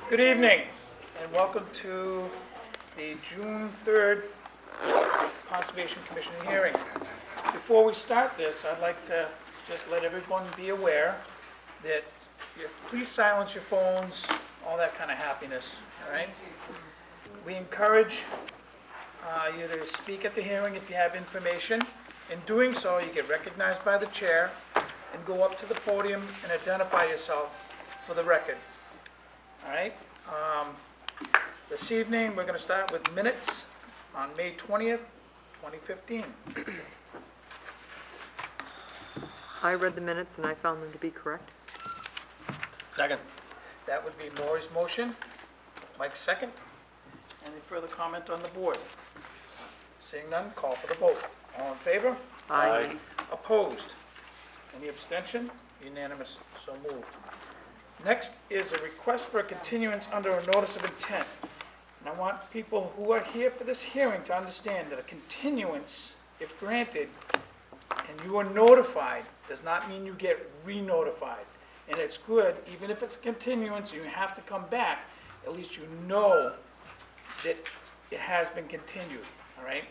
Good evening, and welcome to the June 3rd Conservation Commission hearing. Before we start this, I'd like to just let everyone be aware that please silence your phones, all that kind of happiness, all right? We encourage you to speak at the hearing if you have information. In doing so, you get recognized by the chair and go up to the podium and identify yourself for the record. All right, this evening, we're going to start with minutes on May 20th, 2015. I read the minutes and I found them to be correct. Second. That would be Maury's motion. Mike's second. Any further comment on the board? Seeing none, call for the vote. All in favor? Aye. Opposed? Any abstention? Unanimous, so moved. Next is a request for a continuance under a notice of intent. And I want people who are here for this hearing to understand that a continuance, if granted, and you are notified, does not mean you get re-notified. And it's good, even if it's a continuance, you have to come back, at least you know that it has been continued, all right?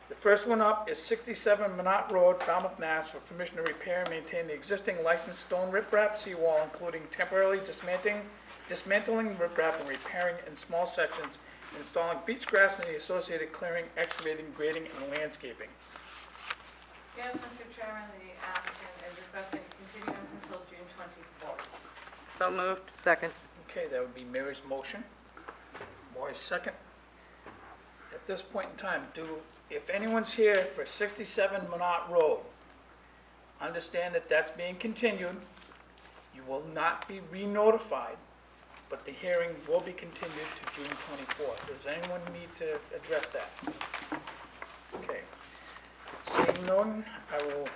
The first one up is 67 Minot Road, Falmouth, Mass. for permission to repair and maintain the existing licensed stone riprap seawall, including temporarily dismantling riprap and repairing in small sections, installing beach grass and the associated clearing, excavating, grading, and landscaping. Yes, Mr. Chairman, the applicant is requesting a continuance until June 24th. So moved. Second. Okay, that would be Mary's motion. Maury's second. At this point in time, if anyone's here for 67 Minot Road, understand that that's being continued. You will not be re-notified, but the hearing will be continued to June 24th. Does anyone need to address that? Okay. Seeing none, I will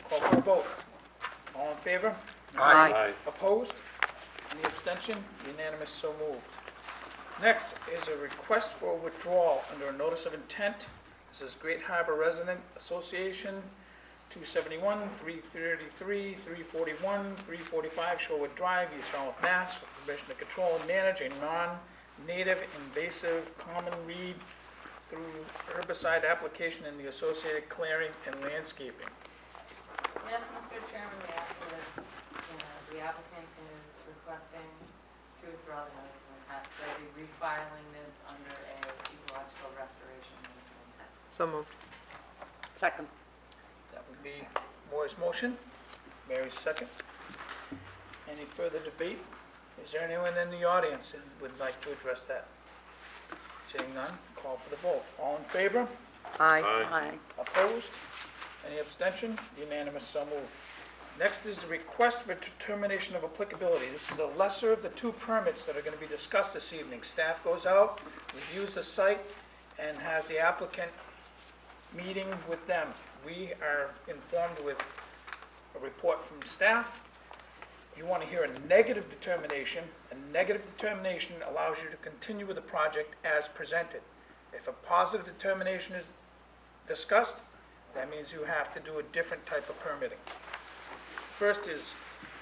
call for a vote. All in favor? Aye. Opposed? Any abstention? Unanimous, so moved. Next is a request for withdrawal under a notice of intent. This is Great Harbor Resident Association, 271, 333, 341, 345 Shorewood Drive, East Falmouth, Mass. for permission to control and manage a non-native invasive common reed through herbicide application and the associated clearing and landscaping. Yes, Mr. Chairman, the applicant is requesting to withdraw the notice of intent. They'll be refiling this under a ecological restoration notice of intent. So moved. Second. That would be Moore's motion, Mary's second. Any further debate? Is there anyone in the audience that would like to address that? Seeing none, call for the vote. All in favor? Aye. Opposed? Any abstention? Unanimous, so moved. Next is the request for determination of applicability. This is the lesser of the two permits that are going to be discussed this evening. Staff goes out, reviews the site, and has the applicant meeting with them. We are informed with a report from staff. You want to hear a negative determination. A negative determination allows you to continue with the project as presented. If a positive determination is discussed, that means you have to do a different type of permitting. First is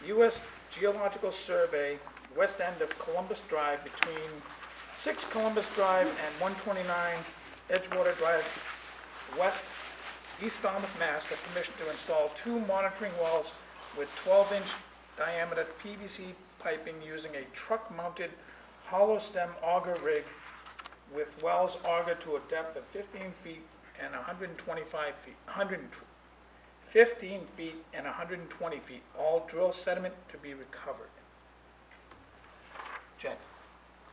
U.S. Geological Survey, west end of Columbus Drive, between 6 Columbus Drive and 129 Edgewater Drive West, East Falmouth, Mass. for permission to install 2 monitoring wells with 12-inch diameter PVC piping using a truck-mounted hollow stem auger rig with wells augered to a depth of 15 feet and 125 feet, 15 feet and 120 feet, all drill sediment to be recovered. Jen?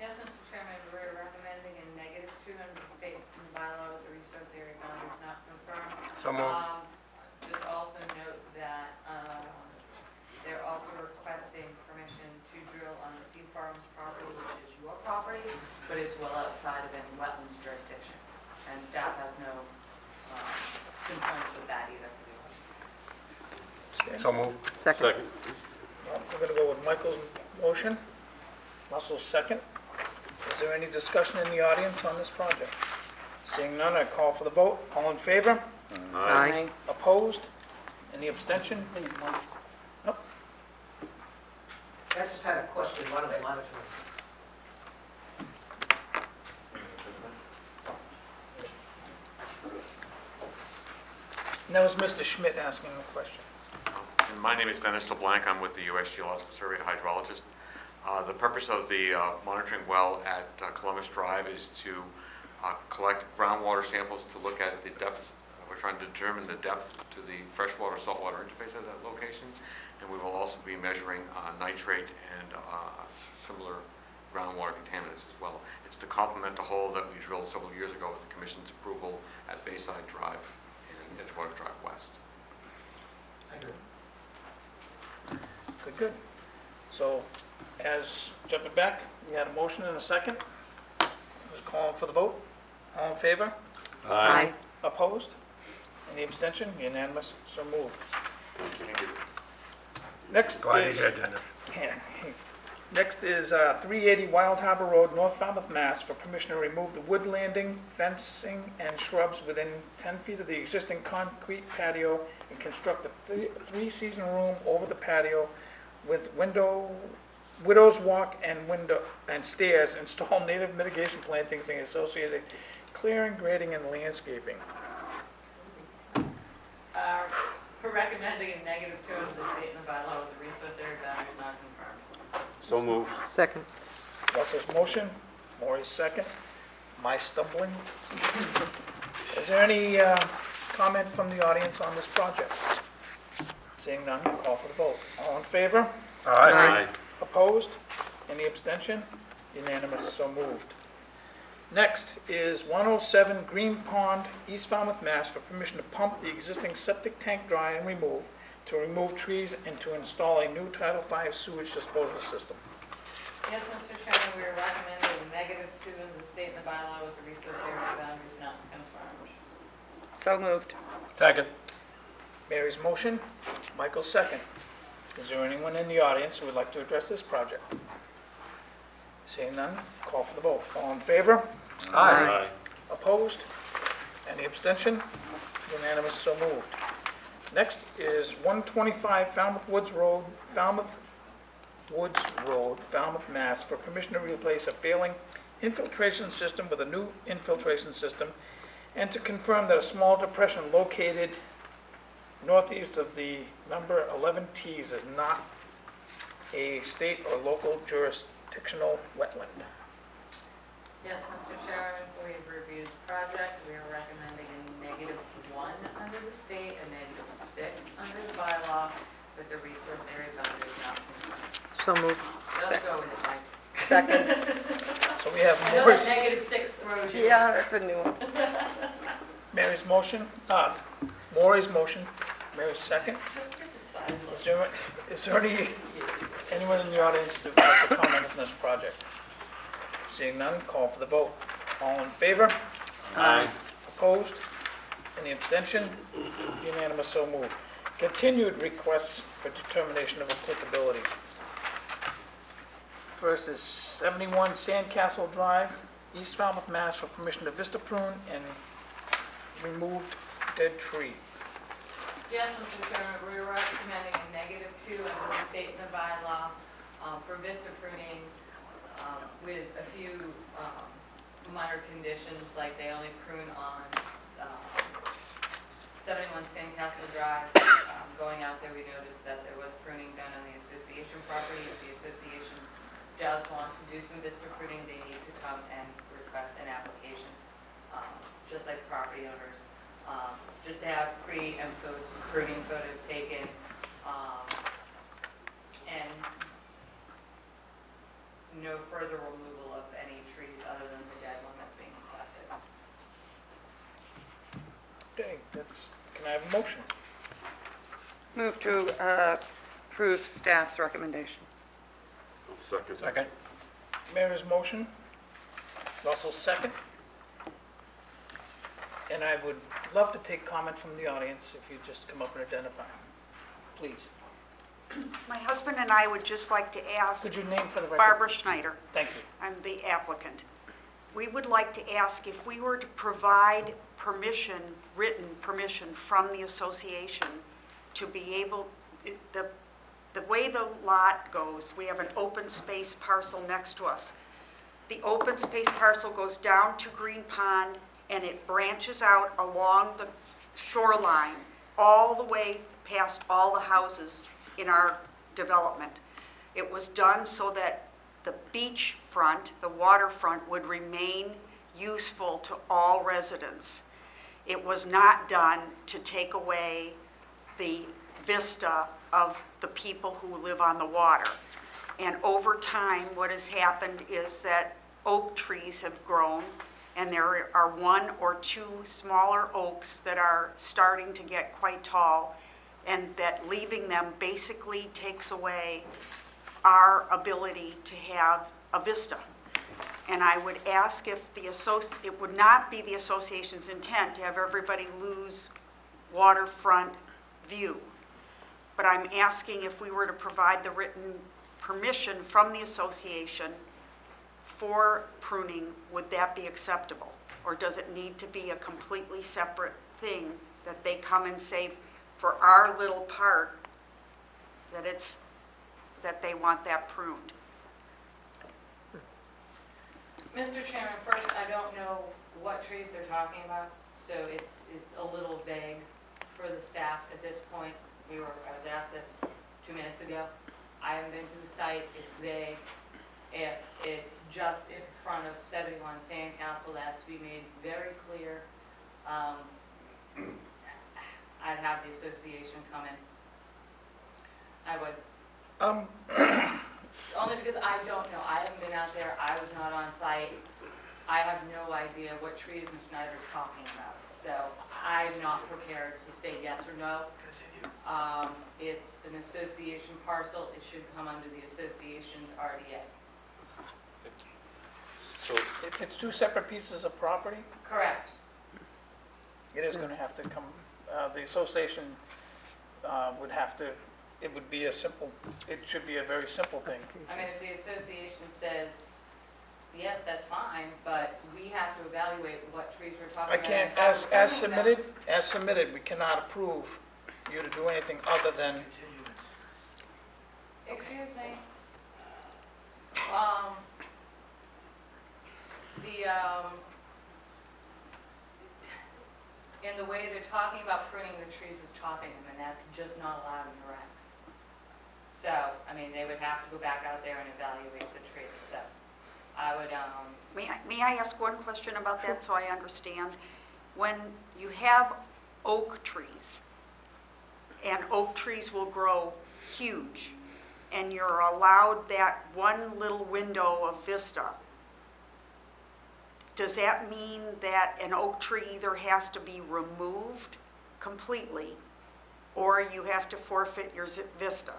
Yes, Mr. Chairman, we're recommending a negative 200 feet in the bylaw with the resource area boundaries not confirmed. So moved. Just also note that they're also requesting permission to drill on the Seed Farms property, which is your property, but it's well outside of any wetlands jurisdiction. And staff has no concerns with that either. So moved. Second. Well, we're going to go with Michael's motion, Russell's second. Is there any discussion in the audience on this project? Seeing none, I call for the vote. All in favor? Aye. Opposed? Any abstention? Nope. I just had a question, one of the monitors. And that was Mr. Schmidt asking a question. And my name is Dennis LeBlanc. I'm with the U.S. Geological Survey, hydrologist. The purpose of the monitoring well at Columbus Drive is to collect groundwater samples to look at the depth. We're trying to determine the depth to the freshwater saltwater interface at that location. And we will also be measuring nitrate and similar groundwater contaminants as well. It's to complement the hole that we drilled several years ago with the Commission's approval at Bayside Drive and Edgewater Drive West. Good. So, jumping back, we had a motion and a second. Who's calling for the vote? All in favor? Aye. Opposed? Any abstention? Unanimous, so moved. Thank you. Next is... Yeah. Next is 380 Wild Harbor Road, North Falmouth, Mass. For permission to remove the wood landing, fencing, and shrubs within 10 feet of the existing concrete patio and construct a three-season room over the patio with widow's walk and stairs. Install native mitigation plantings and associated clearing, grading, and landscaping. We're recommending a negative 2 under the statement of bylaw with the resource area boundaries not confirmed. So moved. Second. Russell's motion, Maury's second. My stumbling. Is there any comment from the audience on this project? Seeing none, call for the vote. All in favor? Aye. Opposed? Any abstention? Unanimous, so moved. Next is 107 Green Pond, East Falmouth, Mass. For permission to pump the existing septic tank dry and remove, to remove trees, and to install a new Title V sewage disposal system. Yes, Mr. Chairman, we are recommending a negative 2 in the statement of bylaw with the resource area boundaries not confirmed. So moved. Second. Mary's motion, Michael's second. Is there anyone in the audience who would like to address this project? Seeing none, call for the vote. All in favor? Aye. Opposed? Any abstention? Unanimous, so moved. Next is 125 Falmouth Woods Road, Falmouth, Mass. For permission to replace a failing infiltration system with a new infiltration system, and to confirm that a small depression located northeast of the number 11 Ts is not a state or local jurisdictional wetland. Yes, Mr. Chairman, we have reviewed the project. We are recommending a negative 1 under the state, a negative 6 under the bylaw, with the resource area boundaries not confirmed. So moved. Just go with it, Mike. Second. So we have I know that negative 6 throws you. Yeah, that's a new one. Mary's motion, Maury's motion, Mary's second. Is there anyone in the audience that would like to comment on this project? Seeing none, call for the vote. All in favor? Aye. Opposed? Any abstention? Unanimous, so moved. Continued requests for determination of applicability. First is 71 Sandcastle Drive, East Falmouth, Mass. For permission to vista prune and removed dead tree. Yes, Mr. Chairman, we are recommending a negative 2 under the statement of bylaw for vista pruning with a few minor conditions, like they only prune on 71 Sandcastle Drive. Going out there, we noticed that there was pruning done on the association property. If the association does want to do some vista pruning, they need to come and request an application, just like property owners. Just to have pre and post pruning photos taken, and no further removal of any trees other than the dead one that's being requested. Okay, can I have a motion? Move to approve staff's recommendation. Second. Mayor's motion, Russell's second. And I would love to take comment from the audience if you'd just come up and identify. Please. My husband and I would just like to ask Could you name for the record? Barbara Schneider, Thank you. I'm the applicant. We would like to ask if we were to provide permission, written permission from the association to be able, the way the lot goes, we have an open space parcel next to us. The open space parcel goes down to Green Pond and it branches out along the shoreline all the way past all the houses in our development. It was done so that the beachfront, the waterfront, would remain useful to all residents. It was not done to take away the vista of the people who live on the water. And over time, what has happened is that oak trees have grown, and there are one or two smaller oaks that are starting to get quite tall, and that leaving them basically takes away our ability to have a vista. And I would ask if it would not be the association's intent to have everybody lose waterfront view. But I'm asking if we were to provide the written permission from the association for pruning, would that be acceptable? Or does it need to be a completely separate thing that they come and say for our little part that they want that pruned? Mr. Chairman, first, I don't know what trees they're talking about, so it's a little vague for the staff at this point. I was asked this 2 minutes ago. I haven't been to the site, it's vague. It's just in front of 71 Sandcastle, that has to be made very clear. I'd have the association come in. I would. Only because I don't know. I haven't been out there. I was not on site. I have no idea what trees Mr. Snyder is talking about. So I'm not prepared to say yes or no. It's an association parcel. It should come under the association's RDA. So, If it's two separate pieces of property, Correct. it is going to have to come, the association would have to, it would be a simple, it should be a very simple thing. I mean, if the association says, yes, that's fine, but we have to evaluate what trees we're talking I about. can't, and how we're pruning them. as submitted, we cannot approve you to do anything other than, Excuse me. In the way they're talking about pruning the trees is topping them, and that's just not allowed in the regs. So, I mean, they would have to go back out there and evaluate the trees, so I would, May I ask one question about that so I understand? When you have oak trees, and oak trees will grow huge, and you're allowed that one little window of vista, does that mean that an oak tree either has to be removed completely, or you have to forfeit your vista?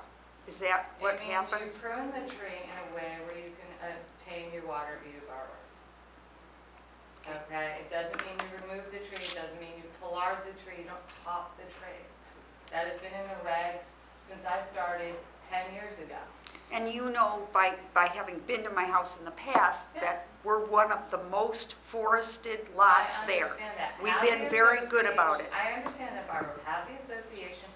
Is that what happens? It means you prune the tree in a way where you can obtain your water view borrower. Okay, it doesn't mean you remove the tree, it doesn't mean you pollard the tree, you don't top the tree. That has been in the regs since I started 10 years ago. And you know, by having been to my house in the past, Yes. that we're one of the most forested lots there. I understand that. We've Have been the very good about it. I understand that, Barbara. Have the association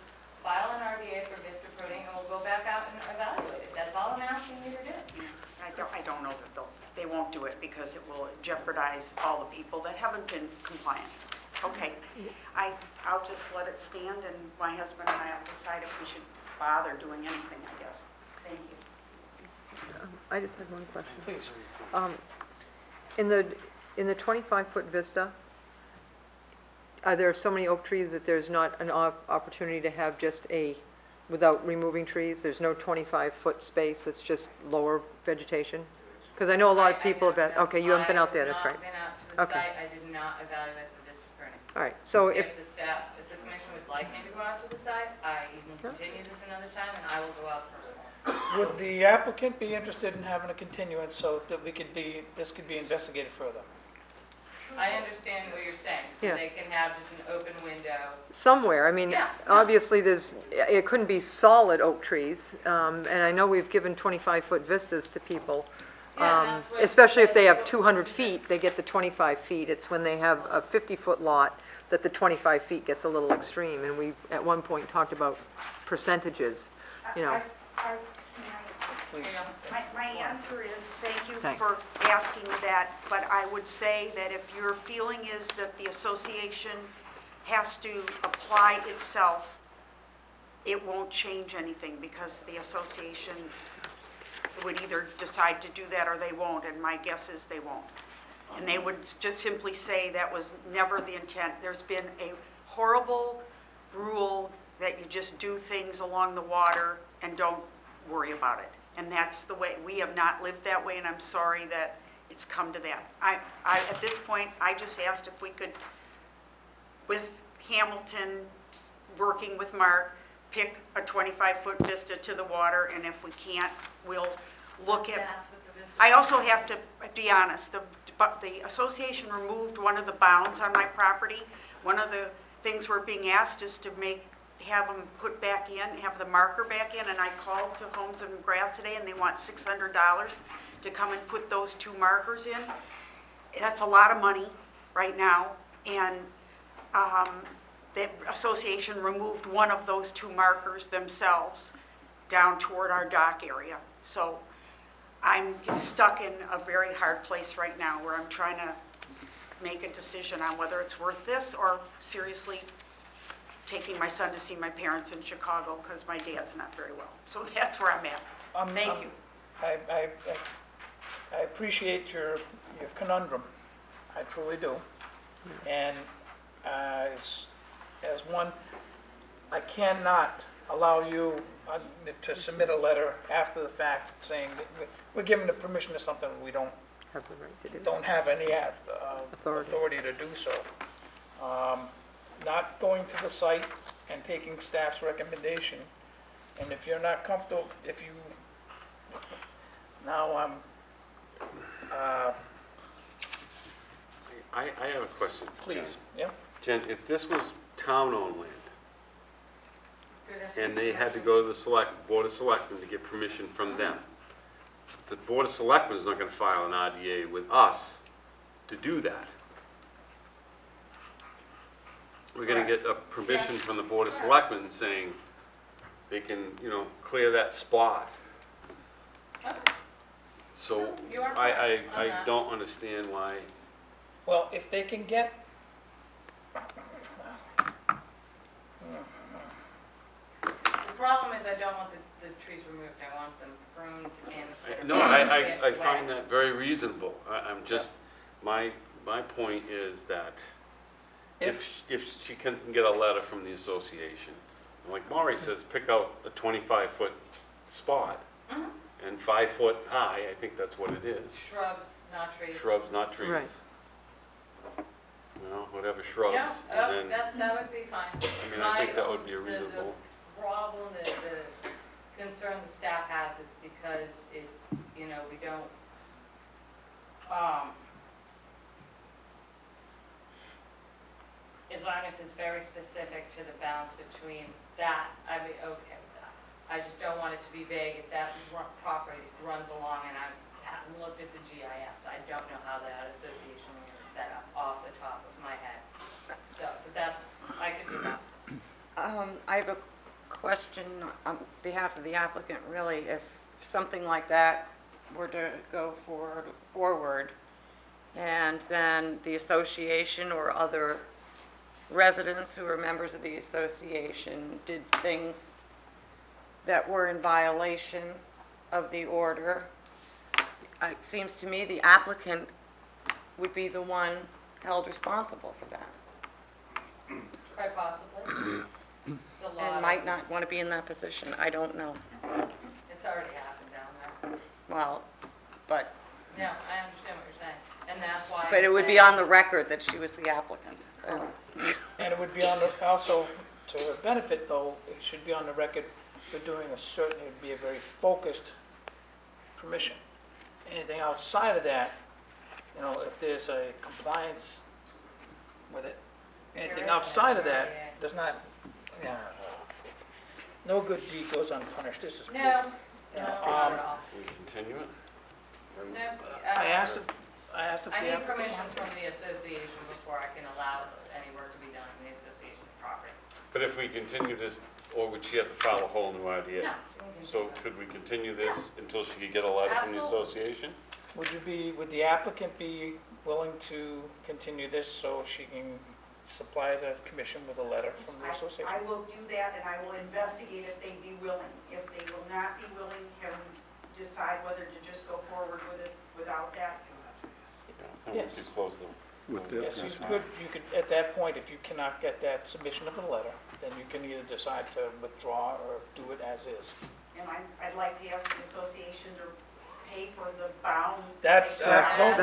file an RDA for vista pruning, and we'll go back out and evaluate it. That's all I'm asking you to do. I don't know that they won't do it because it will jeopardize all the people that haven't been compliant. Okay, I'll just let it stand, and my husband and I will decide if we should bother doing anything, I guess. Thank you. I just had one question. please. In the 25-foot vista, are there so many oak trees that there's not an opportunity to have just without removing trees, there's no 25-foot space, it's just lower vegetation? Because I know a lot of people have, okay, you haven't been out there, that's right. I have not been out to the Okay. site. I did not evaluate the vista pruning. All right, so If if, the commission would like me to go out to the site, I can continue this another time, and I will go out personally. Would the applicant be interested in having a continuance so that this could be investigated further? I understand what you're saying, so Yeah. they can have just an open window. somewhere, I mean, Yeah. obviously it couldn't be solid oak trees, and I know we've given 25-foot vistas to people. Yeah, that's what- Especially if they have 200 feet, they get the 25 feet. It's when they have a 50-foot lot that the 25 feet gets a little extreme, and we, at one point, talked about percentages, you know. Please. My answer is, thank you Thanks. for asking that, but I would say that if your feeling is that the association has to apply itself, it won't change anything because the association would either decide to do that or they won't, and my guess is they won't. And they would just simply say that was never the intent. There's been a horrible rule that you just do things along the water and don't worry about it. And that's the way, we have not lived that way, and I'm sorry that it's come to that. At this point, I just asked if we could, with Hamilton, working with Mark, pick a 25-foot vista to the water, and if we can't, we'll look at. That's what the business. I also have to be honest, the association removed one of the bounds on my property. One of the things we're being asked is to have them put back in, have the marker back in, and I called to Homes and McGrath today, and they want $600 to come and put those 2 markers in. That's a lot of money right now, and the association removed one of those 2 markers themselves down toward our dock area. So I'm stuck in a very hard place right now where I'm trying to make a decision on whether it's worth this or seriously taking my son to see my parents in Chicago because my dad's not very well. So that's where I'm at. Thank you. I appreciate your conundrum. I truly do. And as one, I cannot allow you to submit a letter after the fact saying that we're giving the permission to something we don't Have the right to do. don't have any Authority. authority to do so. Not going to the site and taking staff's recommendation, and if you're not comfortable, now I'm, I have a question. please, Jen. yeah? Jen, if this was town-owned land, Good afternoon. and they had to go to the Board of Selectmen to get permission from them, the Board of Selectmen is not gonna file an RDA with us to do that. We're gonna get a permission from the Board of Selectmen saying they can, clear that spot. Okay. So You are I correct on that. don't understand why, Well, if they can get, The problem is I don't want the trees removed, I want them pruned and. no, I Wet. find that very reasonable. I'm just, my point is that if she can get a letter from the association, like Maury says, pick out a 25-foot spot Mhm. and 5 foot high, I think that's what it is. Shrubs, not trees. Shrubs, not trees. Right. Whatever shrubs. Yeah, And then, that would be fine. I mean, I think that would be The reasonable. problem, the concern the staff has is because it's, we don't, as long as it's very specific to the bounds between that, I'd be okay with that. I just don't want it to be vague if that property runs along, and I haven't looked at the GIS. I don't know how that association is set up off the top of my head. So, but that's, I could do that. I have a question on behalf of the applicant, really. If something like that were to go forward, and then the association or other residents who are members of the association did things that were in violation of the order, it seems to me the applicant would be the one held responsible for that, Quite possibly. It's a lot and of- might not want to be in that position. I don't know. It's already happened down there. Well, but No, I understand what you're saying, and that's why. it I'm would be saying- on the record that she was the applicant. and it would be on the, also, to her benefit though, it should be on the record for doing it would be a very focused permission. Anything outside of that, if there's a compliance with it, anything There is outside of no that RDA. does not, no good deed goes unpunished, this is. No, Yeah, no, not at all. We continue it? No, I asked if I the need applicant permission wanted from the association before I can allow any work to be done in the association's property. But if we continue this, or would she have to file a whole new No, idea? you can So do that. could we continue this until she could get a letter from the Absolutely. association? Would the applicant be willing to continue this so she can supply the commission with a letter from the association. I will do that, and I will investigate if they be willing. If they will not be willing, can we decide whether to just go forward with it without that? And Yes. once you close them. With the- Yes, you could, at that point, if you cannot get that submission of the letter, then you can either decide to withdraw or do it as is. And I'd like to ask the association to pay for the bound. That, That's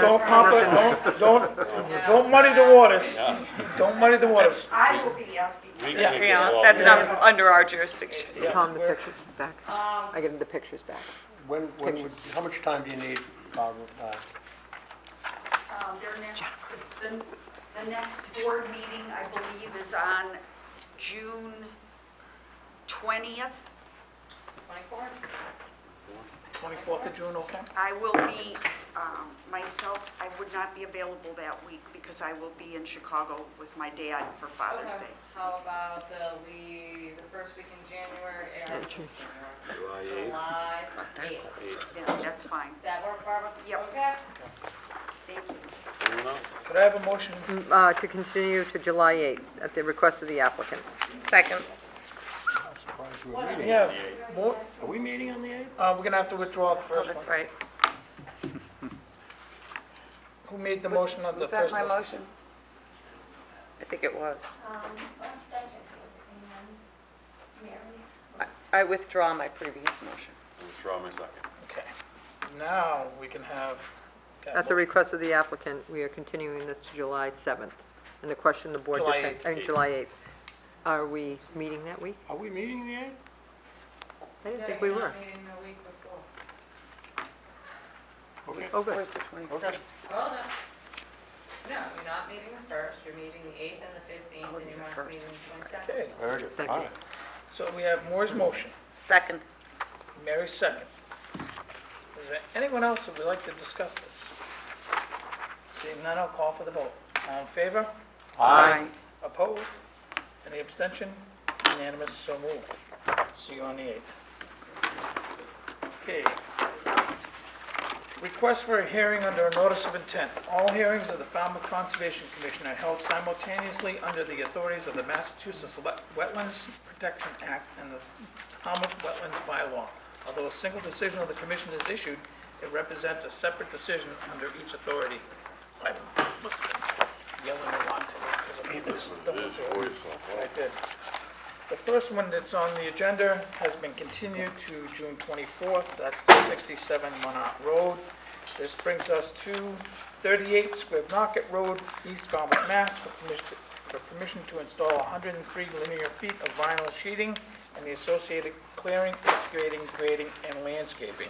don't muddy the waters. Yeah. Don't muddy the waters. I will be asking. We Yeah. can't get Yeah, involved that's in not that. under our jurisdiction. Yeah, Tom, the we're- pictures back. Um, I get the pictures back. How much time do you need, Barbara? Their next, the next board meeting, I believe, is on June 20th. 24th? 24th of June, okay? I will be, myself, I would not be available that week because I will be in Chicago with my dad for Father's Okay. Day. How about the first week in January, or July 8th. July 8th? Yeah, that's fine. That work, Barbara? Yep. Okay. Thank you. Anyone else? Could I have a motion? To continue to July 8th at the request of the applicant. Second. I'm surprised we're We meeting. have more, Are we meeting on the 8th? we're gonna have to withdraw the Oh, first that's one. right. Who made the motion on the Was first that my motion? motion? I think it was. I withdraw my previous motion. I'll withdraw my second. Okay. Now, we can have. that At the motion. request of the applicant, we are continuing this to July 7th. And the question the board just July had, 8th. I mean, July 8th. Are we meeting that week? Are we meeting the 8th? I didn't Yeah, think we you're were. not meeting the week before. Okay. Oh, good. Where's the 20th? Okay. Well, no. No, you're not meeting the 1st, you're meeting the 8th and the 15th, Oh, and you're the not 1st. meeting the 22nd. Okay, Very good. Thank All you. right. so we have Moore's motion, Second. Mary's second. Is there anyone else that would like to discuss this? Seeing none, I'll call for the vote. All in favor? Aye. Opposed? Any abstention? Unanimous, so moved. See you on the 8th. Okay. Request for a hearing under a notice of intent. All hearings of the Falmouth Conservation Commission are held simultaneously under the authorities of the Massachusetts Wetlands Protection Act and the Falmouth Wetlands Bylaw. Although a single decision of the commission is issued, it represents a separate decision under each authority. I must have been yelling a lot today because of this. I did. The first one that's on the agenda has been continued to June 24th. That's the 67 Monarch Road. This brings us to 38 Squibnocket Road, East Falmouth, Mass. For permission to install 103 linear feet of vinyl sheeting and the associated clearing, excavating, grading, and landscaping.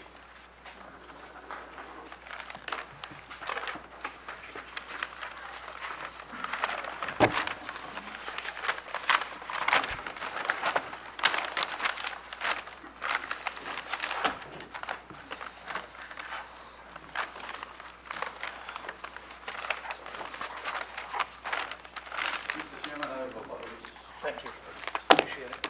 Mr. Chairman, I have a photos. Thank you. Appreciate it.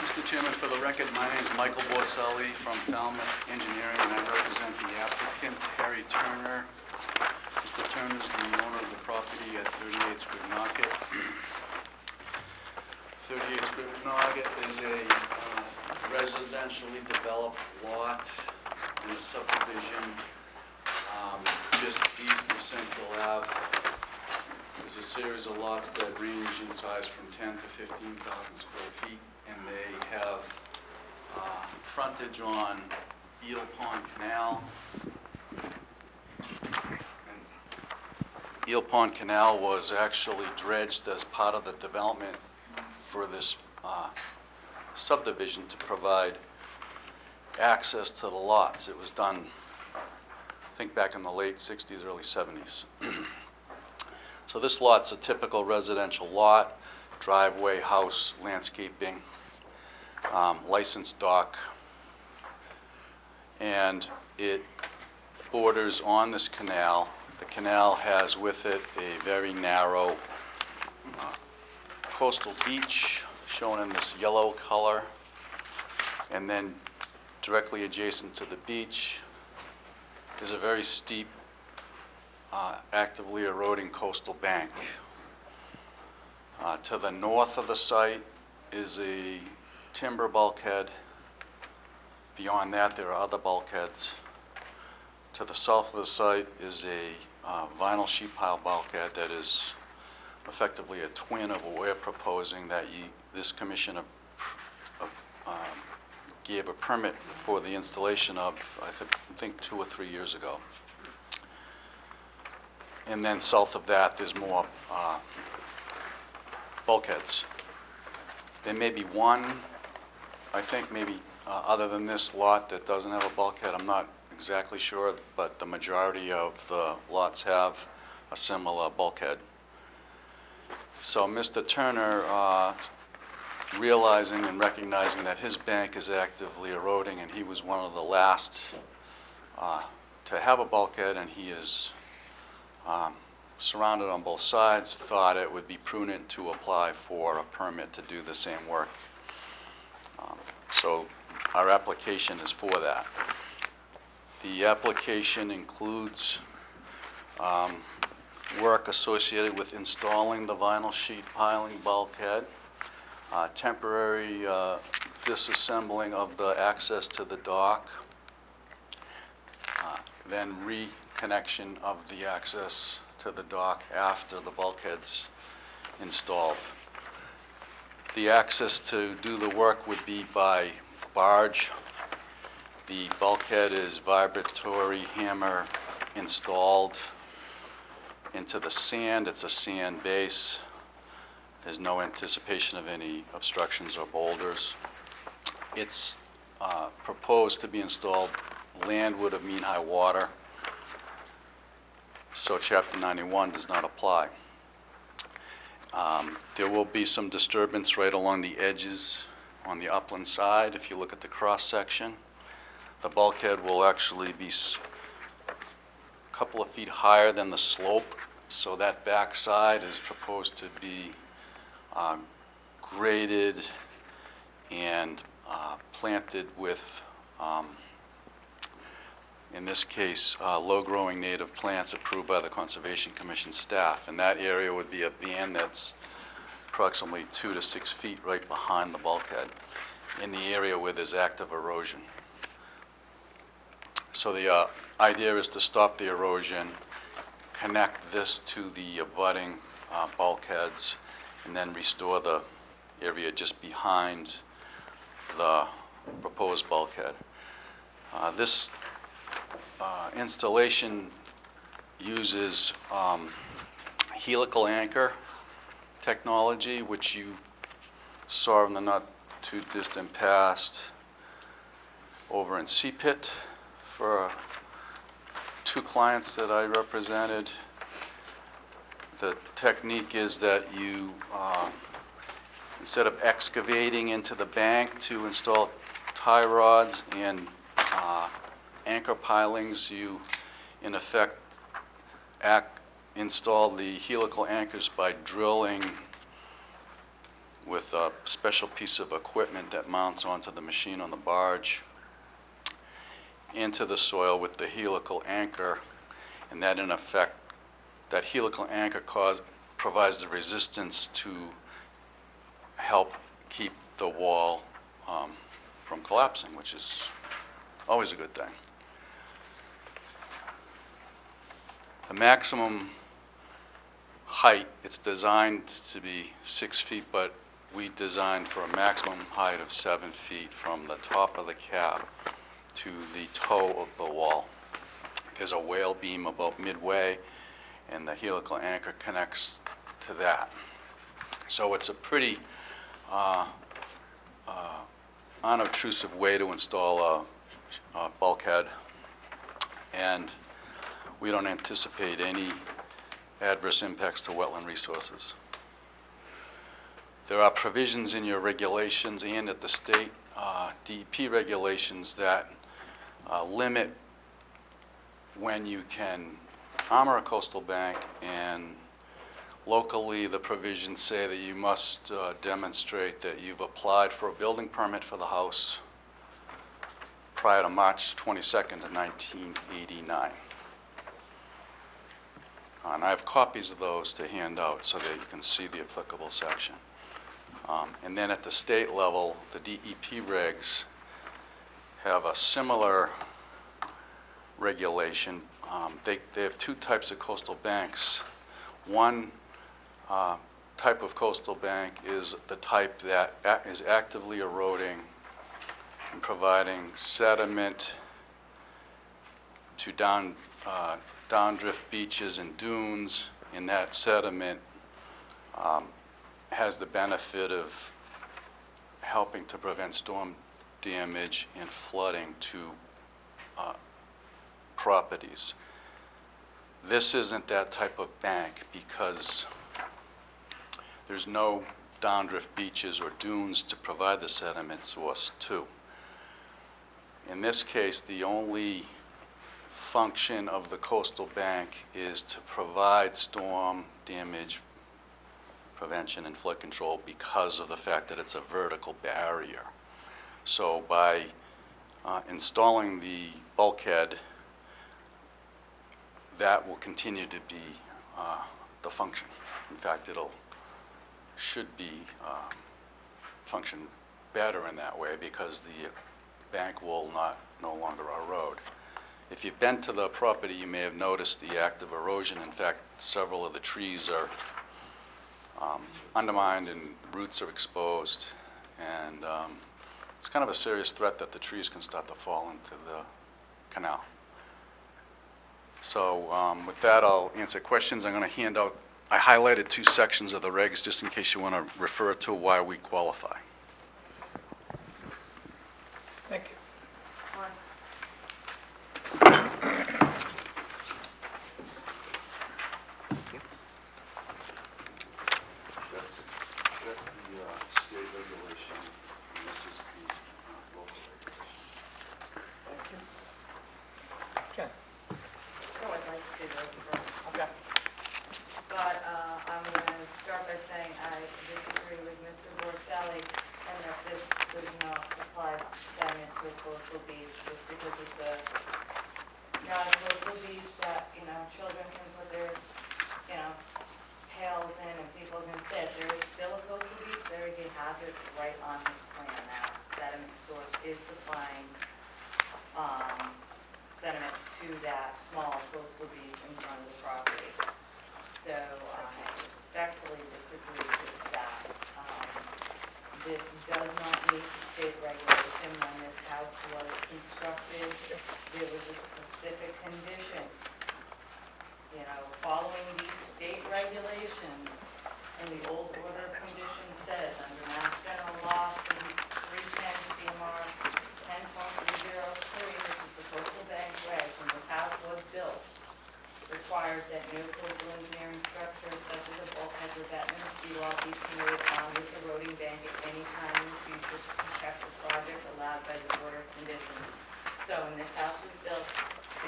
Mr. Chairman, for the record, my name is Michael Borselli from Falmouth Engineering, and I represent the applicant, Harry Turner. Mr. Turner's the owner of the property at 38 Squibnocket. 38 Squibnocket is a residentially developed lot in the subdivision just east of Central Ave. There's a series of lots that range in size from 10 to 15,000 square feet, and they have frontage on Eel Pond Canal. And Eel Pond Canal was actually dredged as part of the development for this subdivision to provide access to the lots. It was done, I think, back in the late 60s, early 70s. So this lot's a typical residential lot, driveway, house, landscaping, licensed dock, and it borders on this canal The canal has with it a very narrow coastal beach shown in this yellow color, and then directly adjacent to the beach is a very steep, actively eroding coastal bank. To the north of the site is a timber bulkhead. Beyond that, there are other bulkheads. To the south of the site is a vinyl sheet pile bulkhead that is effectively a twin of what we're proposing that this commission gave a permit for the installation of, I think 2 or 3 years ago. And then south of that, there's more bulkheads. There may be one, I think maybe other than this lot that doesn't have a bulkhead. I'm not exactly sure, but the majority of the lots have a similar bulkhead. So Mr. Turner, realizing and recognizing that his bank is actively eroding, and he was one of the last to have a bulkhead, and he is surrounded on both sides, thought it would be prudent to apply for a permit to do the same work. So our application is for that. The application includes work associated with installing the vinyl sheet piling bulkhead, temporary disassembling of the access to the dock, then reconnection of the access to the dock after the bulkhead's installed. The access to do the work would be by barge. The bulkhead is vibratory hammer installed into the sand. It's a sand base. There's no anticipation of any obstructions or boulders. It's proposed to be installed landward of mean high water, so Chapter 91 does not apply. There will be some disturbance right along the edges on the upland side. If you look at the cross-section, the bulkhead will actually be a couple of feet higher than the slope, so that back side is proposed to be graded and planted with, in this case, low-growing native plants approved by the Conservation Commission staff. And that area would be a band that's approximately 2 to 6 feet right behind the bulkhead in the area where there's active erosion. So the idea is to stop the erosion, connect this to the abutting bulkheads, and then restore the area just behind the proposed bulkhead. This installation uses helical anchor technology, which you saw in the not too distant past over in CPIT for 2 clients that I represented. The technique is that you, instead of excavating into the bank to install tie rods and anchor pilings, you in effect install the helical anchors by drilling with a special piece of equipment that mounts onto the machine on the barge into the soil with the helical anchor, and that in effect, that helical anchor provides the resistance to help keep the wall from collapsing, which is always a good thing. The maximum height, it's designed to be 6 feet, but we designed for a maximum height of 7 feet from the top of the cab to the toe of the wall. There's a whale beam about midway, and the helical anchor connects to that. So it's a pretty unobtrusive way to install a bulkhead, and we don't anticipate any adverse impacts to wetland resources. There are provisions in your regulations and at the state DEP regulations that limit when you can armor a coastal bank, and locally, the provisions say that you must demonstrate that you've applied for a building permit for the house prior to March 22nd of 1989. And I have copies of those to hand out so that you can see the applicable section. And then at the state level, the DEP regs have a similar regulation. They have two types of coastal banks. One type of coastal bank is the type that is actively eroding and providing sediment to downdrift beaches and dunes, and that sediment has the benefit of helping to prevent storm damage and flooding to properties. This isn't that type of bank because there's no downdrift beaches or dunes to provide the sediment source to. In this case, the only function of the coastal bank is to provide storm damage prevention and flood control because of the fact that it's a vertical barrier. So by installing the bulkhead, that will continue to be the function. In fact, should be function better in that way because the bank will no longer erode. If you've been to the property, you may have noticed the active erosion. In fact, several of the trees are undermined and roots are exposed, and it's kind of a serious threat that the trees can start to fall into the canal. So with that, I'll answer questions. I'm going to hand out, I highlighted two sections of the regs just in case you want to refer to why we qualify. Thank you. That's the state regulation, and this is the local regulation. Thank you. Jen? So I'd like to do those first. Okay. But I'm going to start by saying I disagree with Mr. Borselli and that this does not supply sediment to a coastal beach just because it's not a coastal beach that, children can put their, pails in and people can sit. There is still a coastal beach. There is a hazard right on his plan. That sediment source is supplying sediment to that small coastal beach in front of the property. So I respectfully disagree with that. This does not meet the state regulation. When this house was constructed, there was a specific condition. Following these state regulations, and the old order of conditions says, under Mass General Law, 310 CMR 10.303, which is the coastal bank regs, when this house was built, requires that no coastal engineering structure such as a bulkhead, revetment, or seawall be created on this eroding bank at any time in the future to protect the project allowed by the order of conditions. So when this house was built,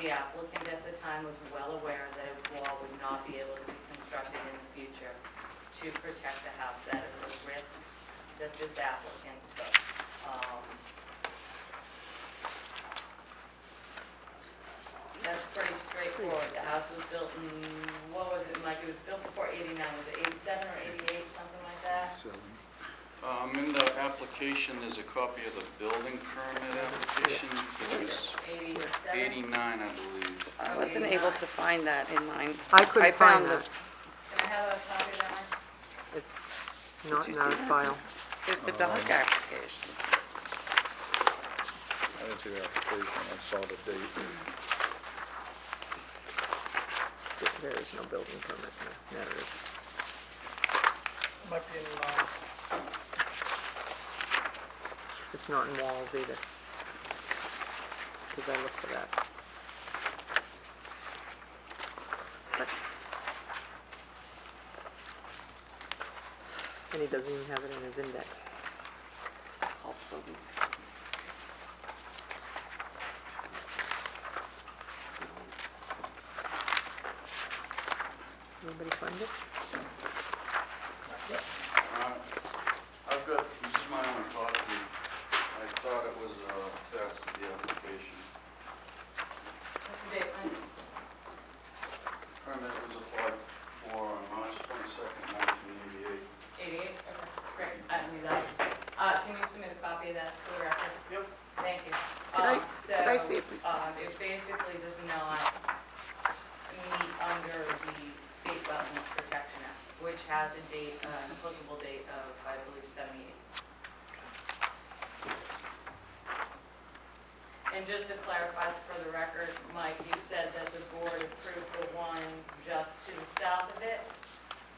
the applicant at the time was well aware that a wall would not be able to be constructed in the future to protect the house. That is a risk that this applicant took. That's pretty straightforward. The house was built in, what was it, Mike? It was built before 89. Was it 87 or 88, something like that? In the application, there's a copy of the building permit application, which was 87? 89, I believe. I wasn't able to find that in mine. I couldn't find found that. Can I have a copy of that, Mike? It's not you in our see that? file. There's the dog application. I didn't see the application, I saw the date. There is no building permit. No, there is. Might be in, It's not in walls either. Because I looked for that. But- And he doesn't even have it in his index. Anybody find it? I've got, this is my only copy. I thought it was attached to the application. What's the date, Mike? Permit was applied for on March 22nd, 1988. 88? Okay, great. I need that. Can you submit a copy of that for the record? Yep. Thank you. Could I see it, please? It basically does not meet under the State Wetlands Protection Act, which has a date, an applicable date of, I believe, 78. And just to clarify for the record, Mike, you said that the board approved the one just to the south of it.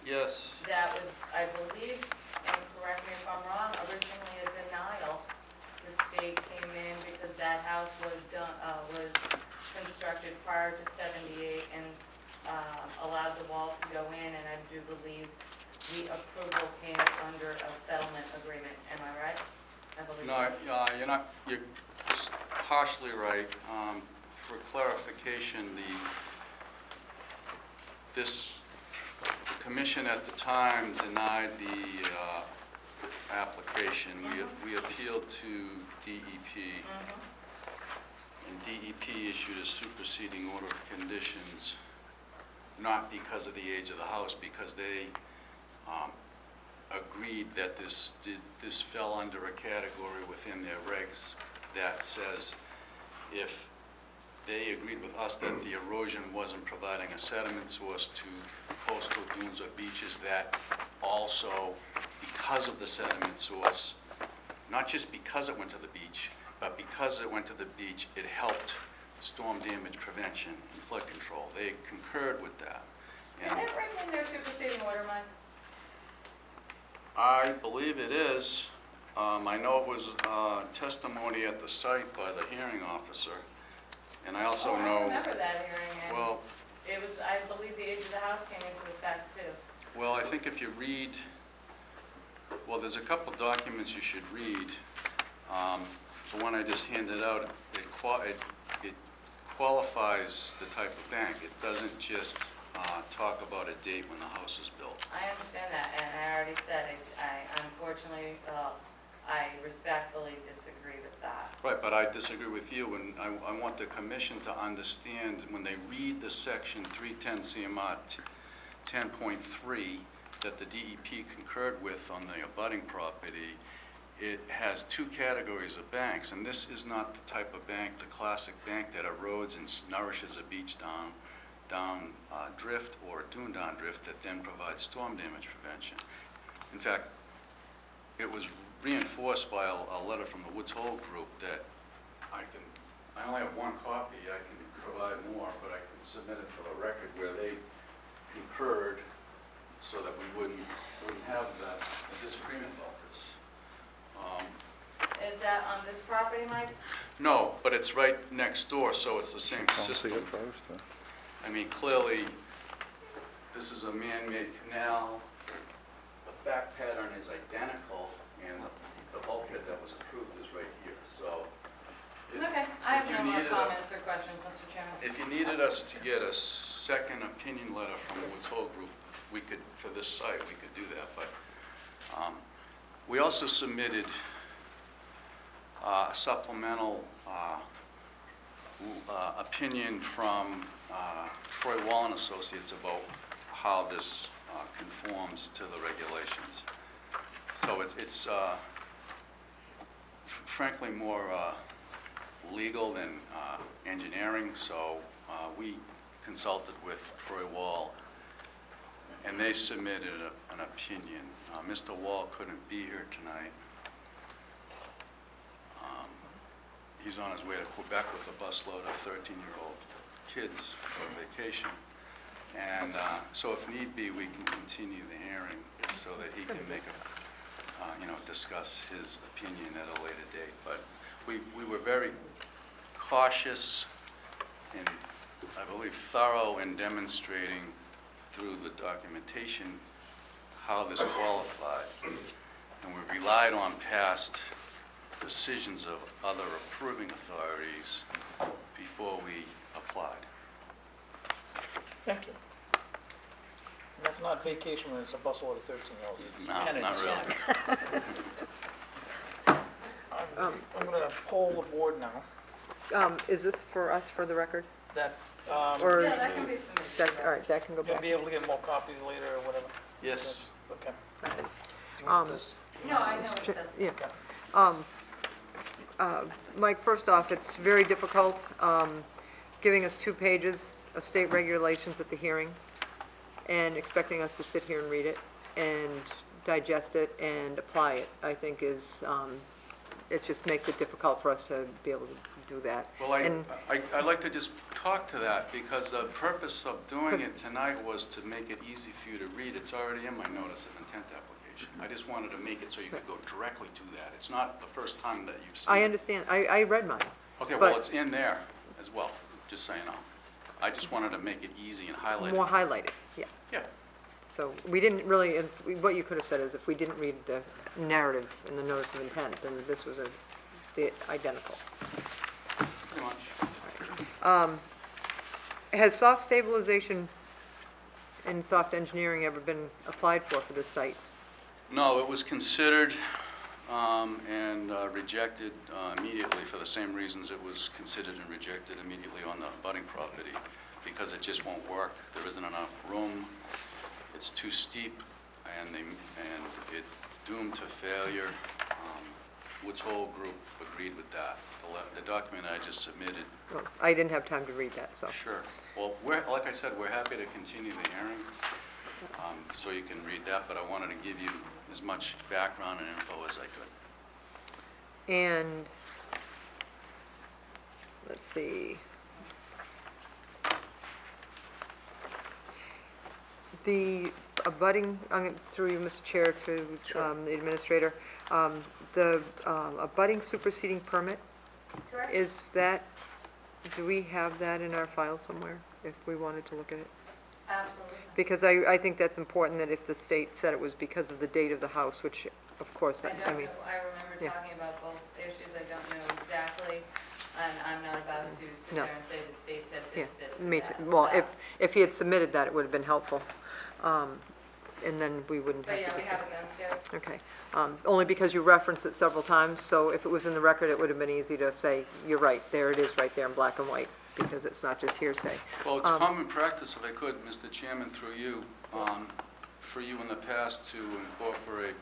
Yes. That was, I believe, and correct me if I'm wrong, originally a denial. The state came in because that house was constructed prior to 78 and allowed the wall to go in, and I do believe the approval came under a settlement agreement. Am I right? I believe No, you're not, you're partially right. For clarification, the commission at the time denied the application. We appealed to DEP, and DEP issued a superseding order of conditions, not because of the age of the house, because they agreed that this fell under a category within their regs that says if they agreed with us that the erosion wasn't providing a sediment source to coastal dunes or beaches, that also, because of the sediment source, not just because it went to the beach, but because it went to the beach, it helped storm damage prevention and flood control. They concurred with that. Is that written in their superseding order, Mike? I believe it is. I know it was testimony at the site by the hearing officer, and I also I know... remember that hearing, and Well, it was, I believe the age of the house came into effect too. well, I think if you read, well, there's a couple documents you should read. The one I just handed out, it qualifies the type of bank. It doesn't just talk about a date when the house is built. I understand that, and I already said it. I unfortunately, I respectfully disagree with that. Right, but I disagree with you, and I want the commission to understand, when they read the section 310 CMR 10.3 that the DEP concurred with on the abutting property, it has two categories of banks, and this is not the type of bank, the classic bank that erodes and nourishes a beach down drift or a dune down drift that then provides storm damage prevention. In fact, it was reinforced by a letter from the Woods Hole group that I only have one copy, I can provide more, but I can submit it for the record, where they concurred so that we wouldn't have a disagreement about this. Is that on this property, Mike? No, but it's right next door, so it's the same I'll see system. it first, huh? I mean, clearly, this is a man-made canal. The fact pattern is identical, and the bulkhead that was approved is right here, so. Okay, I have if you no more needed comments or questions, Mr. Chairman. If you needed us to get a second opinion letter from the Woods Hole group, we could, for this site, we could do that, but we also submitted a supplemental opinion from Troy Wall and Associates about how this conforms to the regulations. So it's frankly more legal than engineering, so we consulted with Troy Wall, and they submitted an opinion. Mr. Wall couldn't be here tonight. He's on his way to Quebec with a busload of 13-year-old kids for vacation. And so if need be, we can continue the hearing so that he can make discuss his opinion at a later date. But we were very cautious and, I believe, thorough in demonstrating through the documentation how this qualified. And we relied on past decisions of other approving authorities before we applied. Thank you. That's not vacation when it's a bustle with a 13-year-old. It's No, penance. not really. I'm gonna poll the board now, Is this for us, for the record? that, Or, Yeah, that can be submitted. that, all right, that can go you'll back. be able to get more copies later or whatever. Yes. Okay. That is- Do you want this? No, I know it says. Yeah. Okay. Mike, first off, it's very difficult giving us 2 pages of state regulations at the hearing and expecting us to sit here and read it and digest it and apply it, I think is, it just makes it difficult for us to be able to do that. Well, And- I'd like to just talk to that, because the purpose of doing it tonight was to make it easy for you to read. It's already in my notice of intent application. I just wanted to make it so you could go directly to that. It's not the first time that you've seen it. I understand, I read mine. Okay, but- well, it's in there as well, just so you know. I just wanted to make it easy and highlight it. More highlighted, yeah. Yeah, So we didn't really, what you could have said is if we didn't read the narrative in the notice of intent, then this was the identical. pretty much. Has soft stabilization and soft engineering ever been applied for this site? No, it was considered and rejected immediately for the same reasons it was considered and rejected immediately on the abutting property, because it just won't work. There isn't enough room, it's too steep, and it's doomed to failure. Woods Hole Group agreed with that. The document I just submitted. Well, I didn't have time to read that, so. Sure. Well, like I said, we're happy to continue the hearing, so you can read that, but I wanted to give you as much background and info as I could. And, let's see. The abutting, through you, Mr. Chair, to Sure. the administrator, the abutting superseding permit, Correct. is that, do we have that in our file somewhere, if we wanted to look at it? Absolutely. Because I think that's important, that if the state said it was because of the date of the house, which, of course, I I don't mean, know, I remember yeah. talking about both issues, I don't know exactly, and I'm not about to sit No. there and say the state said yeah, this, this, me and too. that. Well, So- if he had submitted that, it would have been helpful, and then we wouldn't have But to yeah, we discuss. have it downstairs. Okay, only because you referenced it several times, so if it was in the record, it would have been easy to say, you're right, there it is, right there in black and white, because it's not just hearsay. Well, it's common practice, if I could, Mr. Chairman, through you, for you in the past to incorporate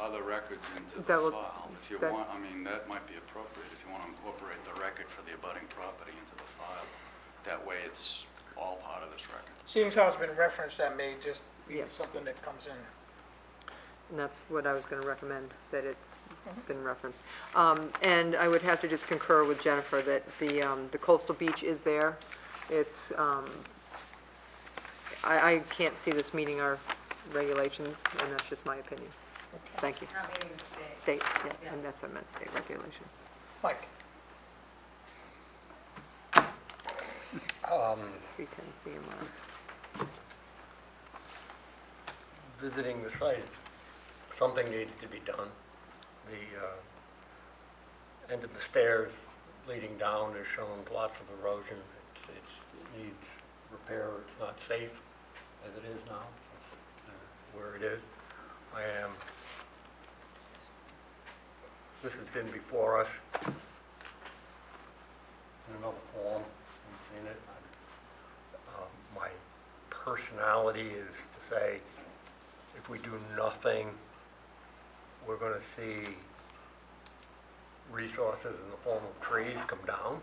other records into the That would- file. If you want, I that's- mean, that might be appropriate, if you want to incorporate the record for the abutting property into the file. That way, it's all part of this record. Seeing as how it's been referenced, that may just be Yes. something that comes in. And that's what I was going to recommend, that it's been referenced. And I would have to just concur with Jennifer that the coastal beach is there. It's, I can't see this meeting our regulations, and that's just my opinion. Thank you. Not meeting the state. State, yeah, Yeah. and that's what I meant, state regulation. Mike? 310 CMR. Visiting the site, something needs to be done. The end of the stairs leading down is showing lots of erosion. It needs repair. It's not safe as it is now, where it is. This has been before us in another form. We've seen it. My personality is to say, if we do nothing, we're going to see resources in the form of trees come down,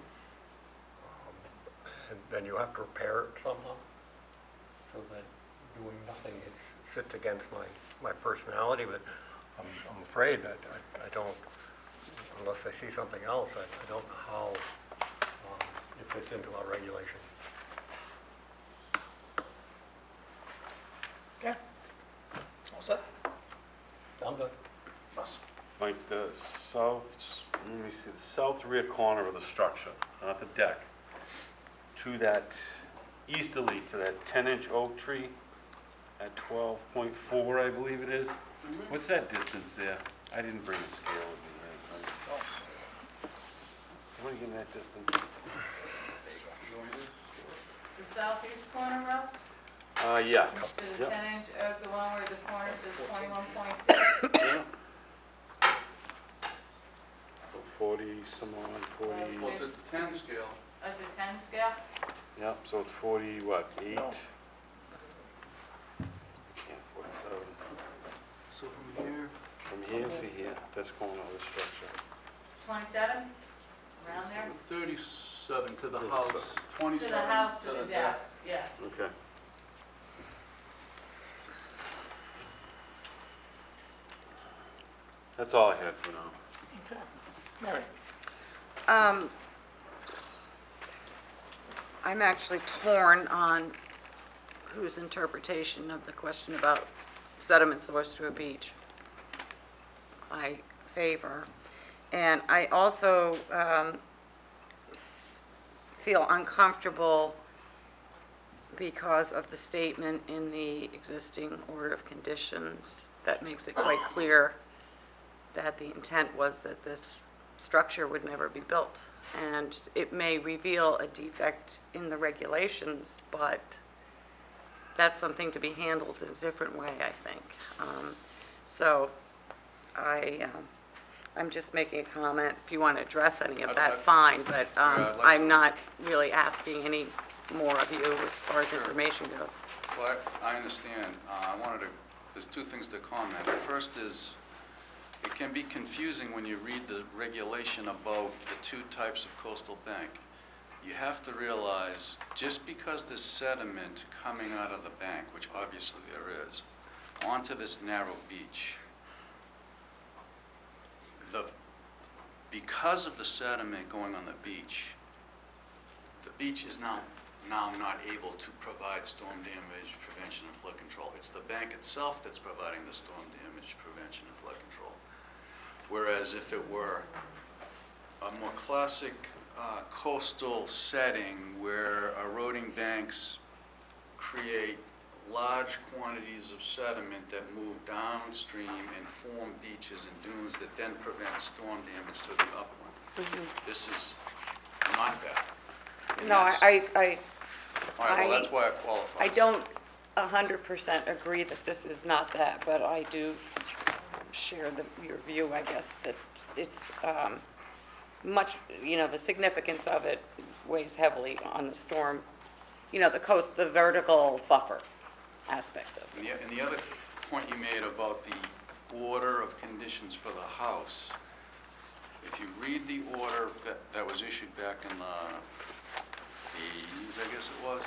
and then you have to repair it somehow. So that doing nothing sits against my personality, but I'm afraid that I don't, unless I see something else, I don't know how it fits into our regulation. Okay. All set? I'm good. Russ? Like the south, let me see, the south rear corner of the structure, not the deck, to that, easterly to that 10-inch oak tree at 12.4, I believe it is. What's that distance there? I didn't bring a scale with me. What are you getting that distance? The southeast corner, Russ? Yeah. To the Yep. 10-inch, the one where the corner says 21.2? Yeah. So 40, some odd, 40, Well, it's a 10 scale. That's a 10 scale? yep, so it's 40, what, 8? No. Yeah, 47. So from here, From here to here, that's going on the structure. 27? Around there? 37 to the 37. house, To 27 the house, to the deck, yeah. Okay. That's all I had for now. Okay. Mary? I'm actually torn on whose interpretation of the question about sediment source to a beach I favor. And I also feel uncomfortable because of the statement in the existing order of conditions that makes it quite clear that the intent was that this structure would never be built. And it may reveal a defect in the regulations, but that's something to be handled in a different way, I think. So I'm just making a comment. If you want to address any of that, fine, but I'd like I'm to. not really asking any more of you as far as information goes. well, I understand. There's two things to comment. The first is, it can be confusing when you read the regulation about the two types of coastal bank. You have to realize, just because there's sediment coming out of the bank, which obviously there is, onto this narrow beach, because of the sediment going on the beach is now not able to provide storm damage prevention and flood control. It's the bank itself that's providing the storm damage prevention and flood control. Whereas if it were a more classic coastal setting where eroding banks create large quantities of sediment that move downstream and form beaches and dunes that then prevent storm damage to the upland. This is not that. And No, that's- All right, well, that's why it qualifies. I don't 100% agree that this is not that, but I do share your view, I guess, that it's much, the significance of it weighs heavily on the storm, the vertical buffer aspect of it. And the other point you made about the order of conditions for the house, if you read the order that was issued back in the 80s, I guess it was,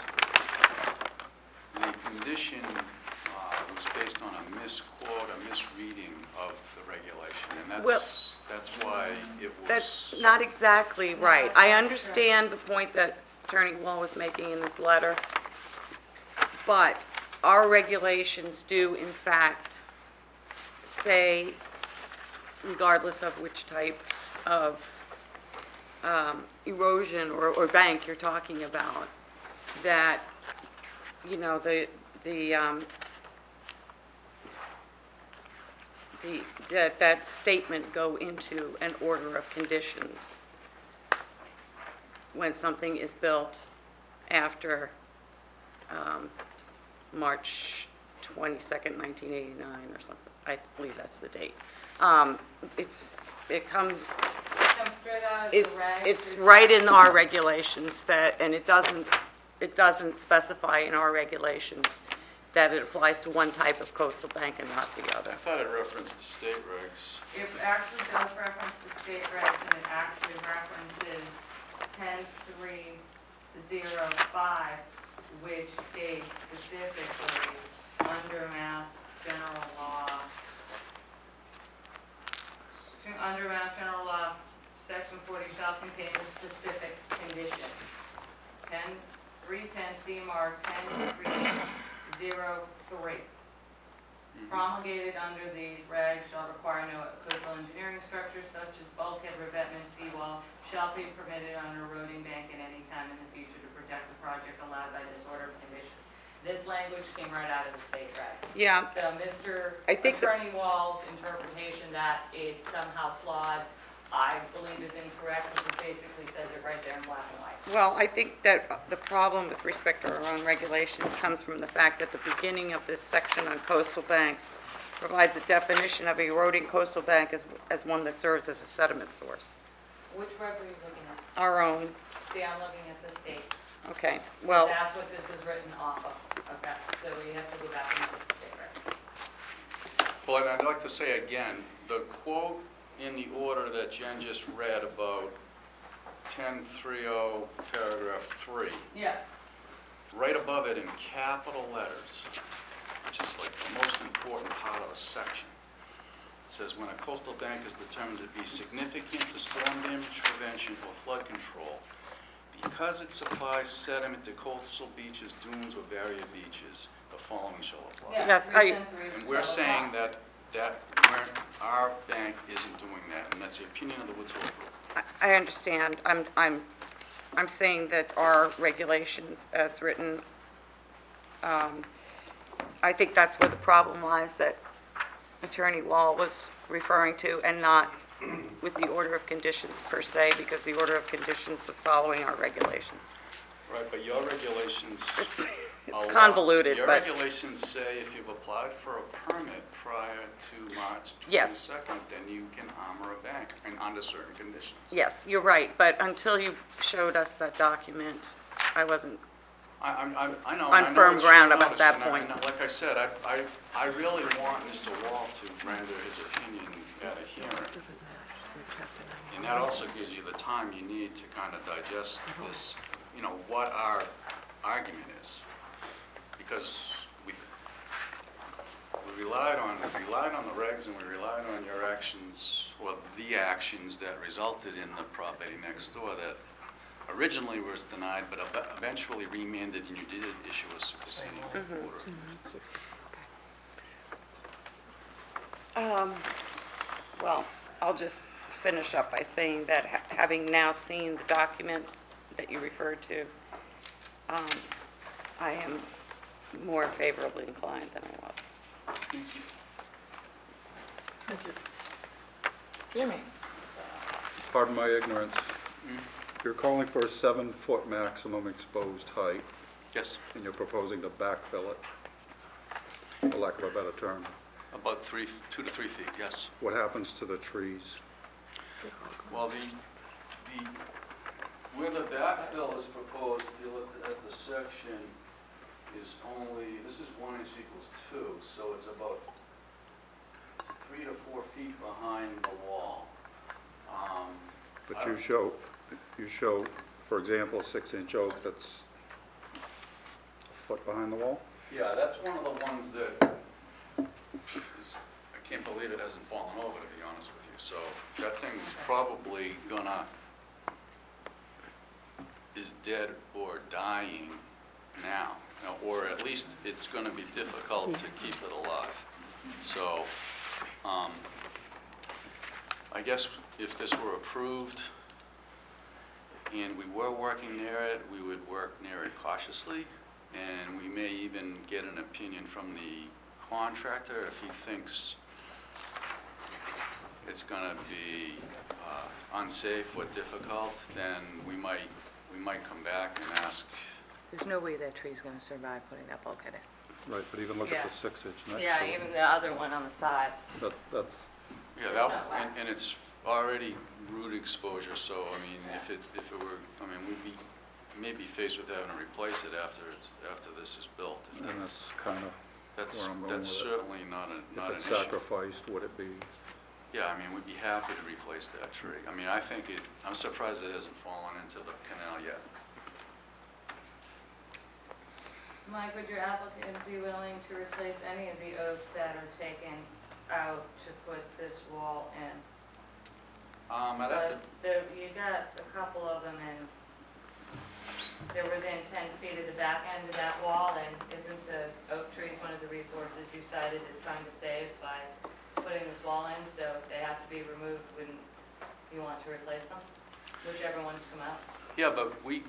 the condition was based on a misquote, a misreading of the regulation, and Well- that's why it was... That's not exactly right. I understand the point that Attorney Wall was making in this letter, but our regulations do, in fact, say, regardless of which type of erosion or bank you're talking about, that, that statement go into an order of conditions when something is built after March 22nd, 1989 or something. I believe that's the date. It comes Comes straight out of the regs? it's right in our regulations and it doesn't specify in our regulations that it applies to one type of coastal bank and not the other. I thought it referenced the state regs. It actually does reference the state regs, and it actually references 10305, which states specifically under Mass General Law, Section 40 shall contain a specific condition. 310 CMR 10.303. Promulgated under these regs shall require no coastal engineering structures such as bulkhead, revetment, seawall shall be permitted on an eroding bank at any time in the future to protect the project allowed by this order of conditions. This language came right out of the state regs. Yeah. So Mr. I think that- Attorney Wall's interpretation that it's somehow flawed I believe is incorrect, because it basically says it right there in black and white. Well, I think that the problem with respect to our own regulations comes from the fact that the beginning of this section on coastal banks provides a definition of eroding coastal bank as one that serves as a sediment source. Which reg are you looking at? Our own, See, I'm looking at the state. okay, well, That's what this is written off of. Okay, so we have to go back and look at the state reg. Well, and I'd like to say again, the quote in the order that Jen just read about 1030 paragraph 3, Yeah. right above it in capital letters, which is like the most important part of a section. It says, when a coastal bank is determined to be significant to storm damage prevention or flood control, because it supplies sediment to coastal beaches, dunes, or barrier beaches, the following shall apply. Yeah, Yes, 310(3), And we're blah, blah, saying blah. that our bank isn't doing that, and that's the opinion of the Woods Hole Group. I understand. I'm saying that our regulations as written, I think that's where the problem lies that Attorney Wall was referring to, and not with the order of conditions per se, because the order of conditions was following our regulations. Right, but your regulations... It's allow- convoluted, Your but, regulations say if you've applied for a permit prior to March 22nd, Yes. then you can armor a bank, and under certain conditions. yes, you're right, but until you showed us that document, I wasn't, I know. On I know firm it's ground short about notice, that and point. like I said, I really want Mr. Wall to render his opinion at a hearing. And that also gives you the time you need to kind of digest this, what our argument is. Because we relied on the regs, and we relied on your actions, or the actions that resulted in the property next door that originally was denied, but eventually remanded, and you did issue a superseding order. well, I'll just finish up by saying that having now seen the document that you referred to, I am more favorably inclined than I was. Thank you. Jamie? Pardon my ignorance. You're calling for a 7-foot maximum exposed height, Yes, and you're proposing to backfill it, for lack of a better term. about 2 to 3 feet, yes. What happens to the trees? Well, where the backfill is proposed, if you look at the section, is only, this is 1 inch equals 2, so it's about 3 to 4 feet behind the wall. But you show, for example, a 6-inch oak that's a foot behind the wall? Yeah, that's one of the ones that is, I can't believe it hasn't fallen over, to be honest with you. So that thing's probably is dead or dying now, or at least it's gonna be difficult to keep it alive. So, I guess if this were approved and we were working near it, we would work near it cautiously, and we may even get an opinion from the contractor if he thinks it's gonna be unsafe or difficult, then we might come back and ask. There's no way that tree's going to survive putting that bulkhead in. Right, but even look at the Yeah. 6-inch next to it. Yeah, even the other one on the side. That's, Yeah, It's not whack. and it's already root exposure, so, I mean, if it were, I mean, we'd maybe faced with having to replace it after this is built. If and that's kind of, That's where I'm going that's with it. certainly not an if it's issue. sacrificed, would it be? Yeah, I mean, we'd be happy to replace that tree. I mean, I'm surprised it hasn't fallen into the canal yet. Mike, would your applicant be willing to replace any of the oaks that are taken out to put this wall in? I'd have to, You got a couple of them in, they're within 10 feet of the back end of that wall, and isn't the oak trees one of the resources you cited as trying to save by putting this wall in, so they have to be removed when you want to replace them, whichever ones come out? yeah, but we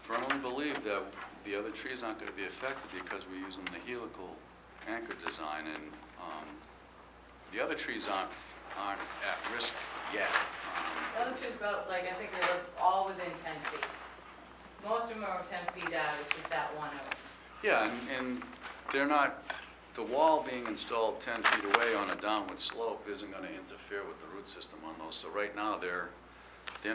firmly believe that the other trees aren't going to be affected because we're using the helical anchor design, and the other trees aren't aren't at risk yet. The other two go, like, I think they're all within 10 feet. Most of them are 10 feet out, it's just that one oak. Yeah, and they're not, the wall being installed 10 feet away on a downward slope isn't going to interfere with the root system on those. So right now, they're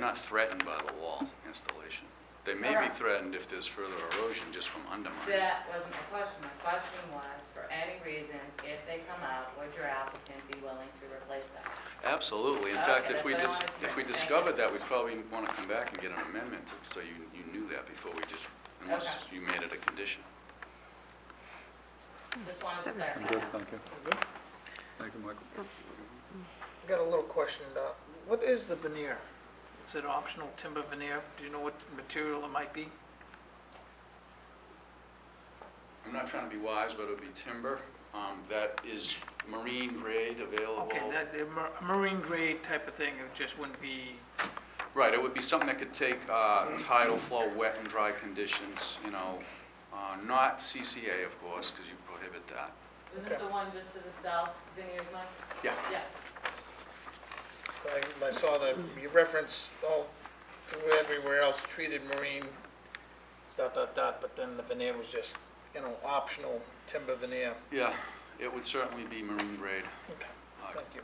not threatened by the wall installation. They may be Correct. threatened if there's further erosion just from undermining. That wasn't my question. My question was, for any reason, if they come out, would your applicant be willing to replace them? Absolutely. In Okay, fact, that's if we what I wanted to if we hear. Thank discovered that, we'd probably want to come back and get an amendment, so you knew that before we just, unless Okay. you made it a condition. Just wanted to Seven. I'm clarify good, that. thank you. Good. Thank you, Michael. Got a little question. What is the veneer? Is it optional timber veneer? Do you know what material it might be? I'm not trying to be wise, but it would be timber. That is marine grade available. Okay, that, a marine grade type of thing, it just wouldn't be, Right, it would be something that could take tidal flow, wet and dry conditions, you know, not CCA, of course, because you prohibit that. Isn't Okay. the one just to the south, Vineyard Mike? Yeah. Yeah. so I saw that you reference all through everywhere else, treated marine, but then the veneer was just, optional timber veneer. Yeah, it would certainly be marine grade. Okay, thank you.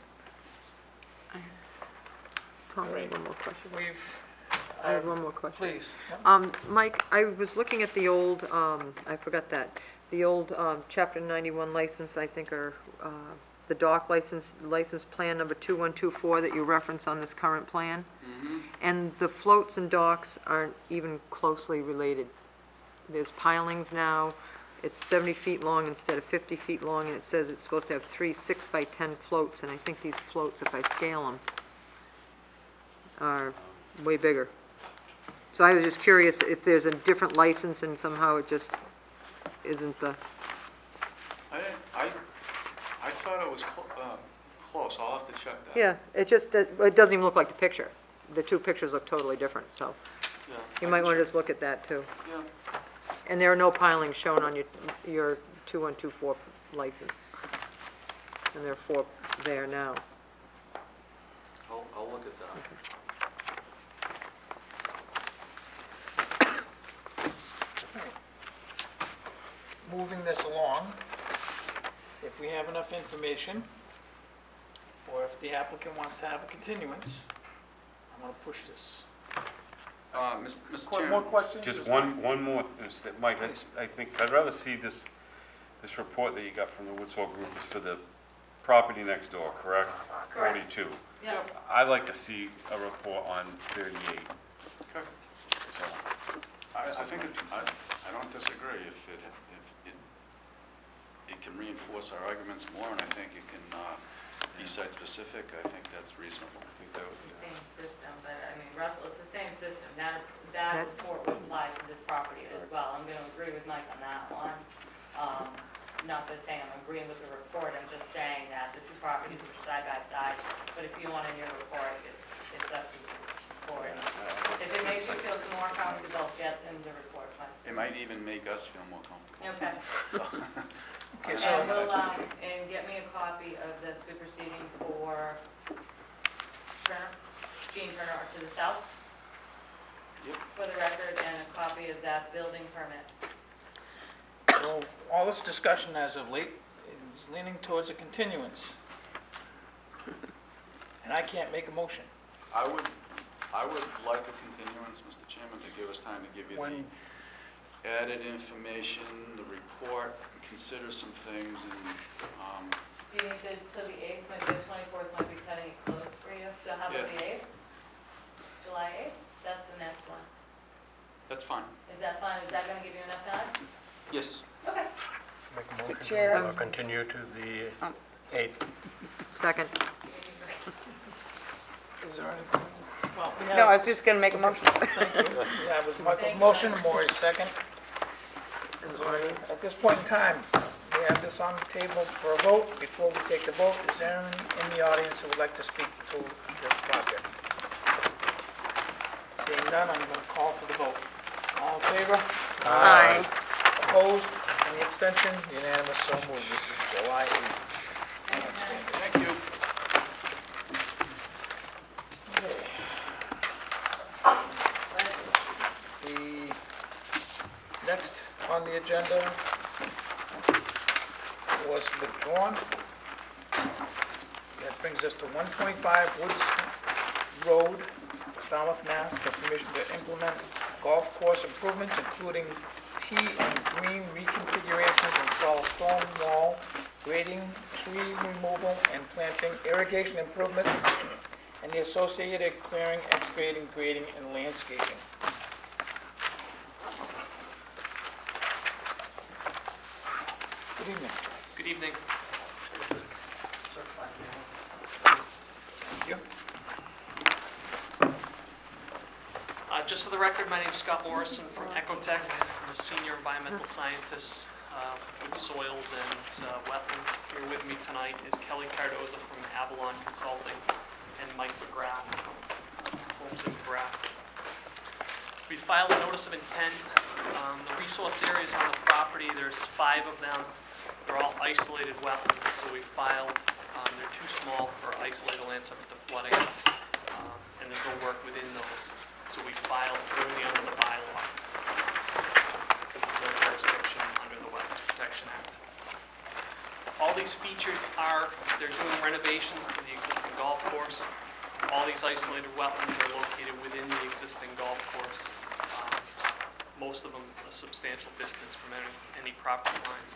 Tom, I Right. have one more question. We've, I have one more question. please. Mike, I was looking at the old, I forgot that, the old Chapter 91 license, I think, or the dock license plan number 2124 that you reference on this current plan. Mm-hmm. And the floats and docks aren't even closely related. There's pilings now, it's 70 feet long instead of 50 feet long, and it says it's supposed to have 3 6x10 floats, and I think these floats, if I scale them, are way bigger. So I was just curious if there's a different license and somehow it just isn't the, I thought it was close. I'll have to check that. yeah, it just, it doesn't even look like the picture. The two pictures look totally different, so Yeah, you I might can want to check. just look at that too. Yeah, And there are no pilings shown on your 2124 license. And there are 4 there now. I'll look at that. Moving this along, if we have enough information, or if the applicant wants to have a continuance, I'm gonna push this. Mr. More Chairman, questions? Just This time? one more, Mike, Please. I think, I'd rather see this report that you got from the Woods Hole Group is for the property next door, correct? Correct. 42. Yeah. I'd like to see a report on 38. okay. So, I think, I don't disagree. If it can reinforce our arguments more, and I think it can be site-specific, I think that's reasonable. I think that would be, Same system, but I mean, Russell, it's the same system. That That- report would apply to this property as well. I'm gonna agree with Mike on that one. Not that saying I'm agreeing with the report, I'm just saying that the two properties are side by side. But if you want in your report, it's up to the board. If it makes you feel more comfortable, get in the report, but, It might even make us feel more comfortable. okay. So, Okay, And so, we'll, and get me a copy of the superseding for Turner, Gene Turner to the south, Yep. for the record, and a copy of that building permit. so all this discussion as of late is leaning towards a continuance. And I can't make a motion. I would like a continuance, Mr. Chairman, to give us time to give you When- the added information, the report, consider some things, and, Do you think that till the 8th, maybe the 24th might be cutting it close for you? So how about Yeah. the 8th? July 8th? That's the next one. that's fine. Is that fine? Is that going to give you enough time? Yes. Okay. Make a Mr. motion Chair. to continue to the 8th. Second. Is there anything? Well, we have. No, I was just going to make a motion. Thank you. That was Michael's Thank you. motion, Maury's second. Is there any- At this point in time, we have this on the table for a vote. Before we take the vote, is there anyone in the audience who would like to speak to this project? Seeing none, I'm going to call for the vote. All in favor? Aye. Opposed? Any abstention? Unanimous, so moved. This is July 8th. Thank you. on the agenda was withdrawn. That brings us to 125 Woods Road, Falmouth, Mass, for permission to implement golf course improvements, including tee and green reconfigurations, install stone wall, grading, tree removal and planting, irrigation improvements, and the associated clearing, excavating, grading, and landscaping. Good evening. Good evening. Thank you. Just for the record, my name is Scott Morrison from Ecotech. I'm a senior environmental scientist with soils and wetlands. Here with me tonight is Kelly Cardoza from Avalon Consulting and Mike McGrath from Holmes and McGrath. We filed a notice of intent. The resource areas on the property, there's 5 of them. They're all isolated wetlands, so we filed. They're too small for isolated land subject to flooding, and there's no work within those. So we filed only under the bylaw. This is no jurisdiction under the Wetlands Protection Act. All these features they're doing renovations to the existing golf course. All these isolated wetlands are located within the existing golf course. Most of them a substantial distance from any property lines.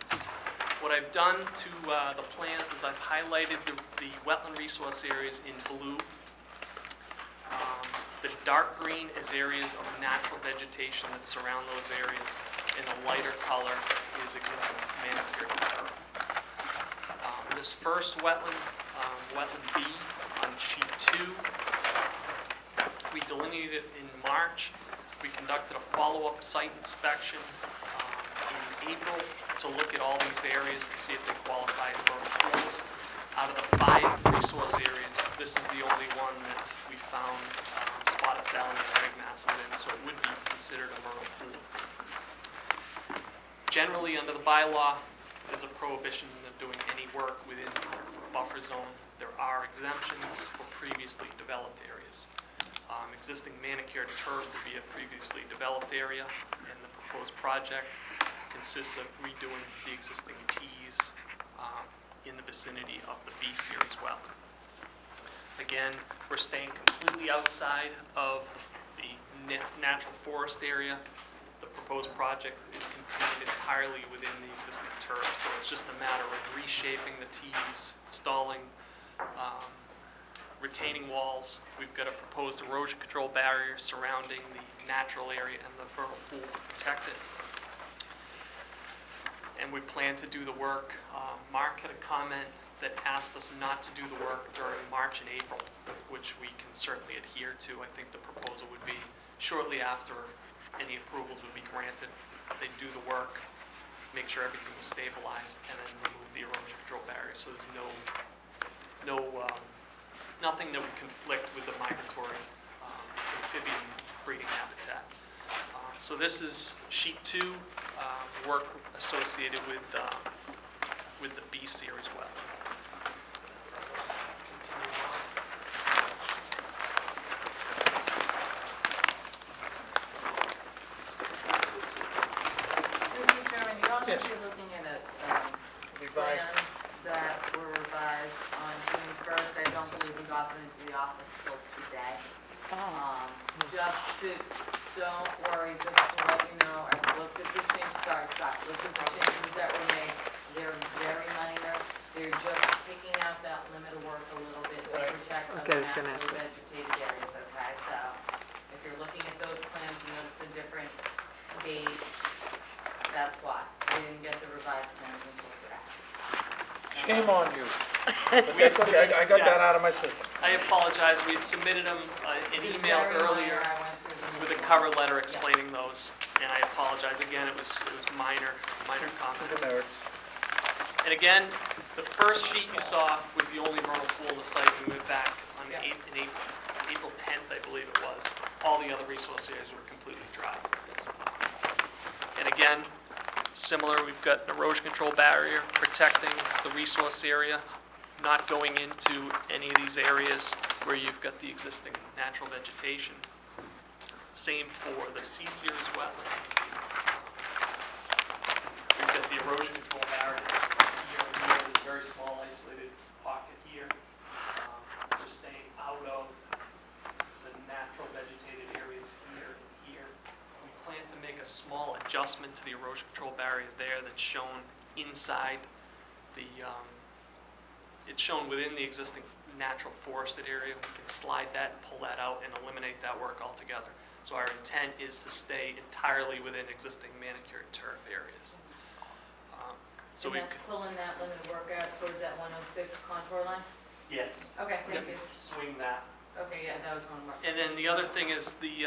What I've done to the plans is I've highlighted the wetland resource areas in blue. The dark green is areas of natural vegetation that surround those areas, and the lighter color is existing manicured turf. This first wetland, wetland B on sheet 2, we delineated in March. We conducted a follow-up site inspection in April to look at all these areas to see if they qualify as vernal pools. Out of the 5 resource areas, this is the only one that we found spotted salmon and rig masses in, so it would be considered a vernal pool. Generally, under the bylaw, there's a prohibition of doing any work within the buffer zone. There are exemptions for previously developed areas. Existing manicured turf would be a previously developed area, and the proposed project consists of redoing the existing tees in the vicinity of the B series well. Again, we're staying completely outside of the natural forest area. The proposed project is contained entirely within the existing turf, so it's just a matter of reshaping the tees, installing retaining walls. We've got a proposed erosion control barrier surrounding the natural area and the vernal pool to protect it. And we plan to do the work. Mark had a comment that asked us not to do the work during March and April, which we can certainly adhere to. I think the proposal would be shortly after any approvals would be granted. They'd do the work, make sure everything was stabilized, and then remove the erosion control barrier. So there's nothing that would conflict with the migratory amphibian breeding habitat. So this is sheet 2, work associated with the B series well. Continue on. Mr. Chairman, you're also Yes. looking at Revised. plans that were revised on June 1st. I don't believe we got them into the office till today. Don't worry, just to let you know, I've looked at the changes, sorry, Scott, looked at the changes that were made. They're very minor. They're just picking out that limit of work a little bit to Right. protect those Okay, so naturally now- vegetated areas, okay? So if you're looking at those plans, you notice a different date, that's why. We didn't get the revised plans until today. Shame on you. But that's okay, I got that out of my system. I apologize. We had submitted them an email Very minor, earlier I went through them. with a cover letter explaining those, and I apologize. Again, it was minor The comments. merits. And again, the first sheet you saw was the only vernal pool in the site. We went back on Yeah. April 10th, I believe it was. All the other resource areas were completely dry. And again, similar, we've got an erosion control barrier protecting the resource area, not going into any of these areas where you've got the existing natural vegetation. Same for the C series wetland. erosion control barrier here and here. There's a very small isolated pocket here. We're staying out of the natural vegetated areas here and here. We plan to make a small adjustment to the erosion control barrier there that's shown inside the, it's shown within the existing natural forested area. We can slide that, pull that out, and eliminate that work altogether. So our intent is to stay entirely within existing manicured turf areas. So And we, that's pulling that limited work out towards that 106 contour line? yes, Okay, yep, thank you. swing that. Okay, yeah, that was one more. And then the other thing is the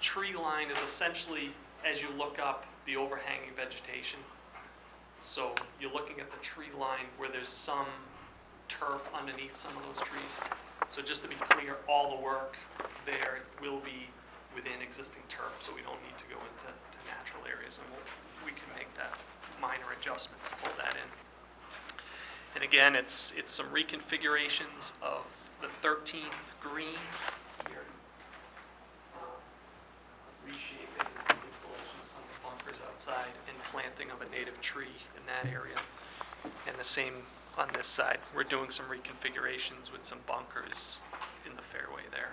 tree line is essentially, as you look up, the overhanging vegetation. So you're looking at the tree line where there's some turf underneath some of those trees. So just to be clear, all the work there will be within existing turf, so we don't need to go into natural areas, and we can make that minor adjustment to pull that in. And again, it's some reconfigurations of the 13th green here. Reshaping the installation of some of the bunkers outside and planting of a native tree in that area. And the same on this side. We're doing some reconfigurations with some bunkers in the fairway there.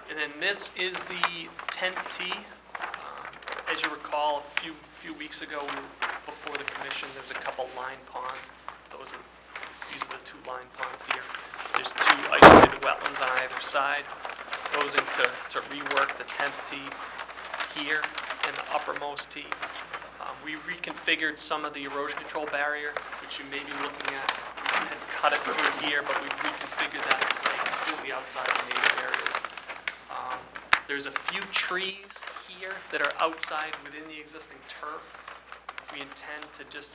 And then this is the 10th tee. As you recall, a few weeks ago, before the commission, there's a couple line ponds. These are the two line ponds here. There's two isolated wetlands on either side. Proposing to rework the 10th tee here and the uppermost tee. We reconfigured some of the erosion control barrier, which you may be looking at. We had cut it through here, but we reconfigured that to stay completely outside the native areas. There's a few trees here that are outside within the existing turf. We intend to just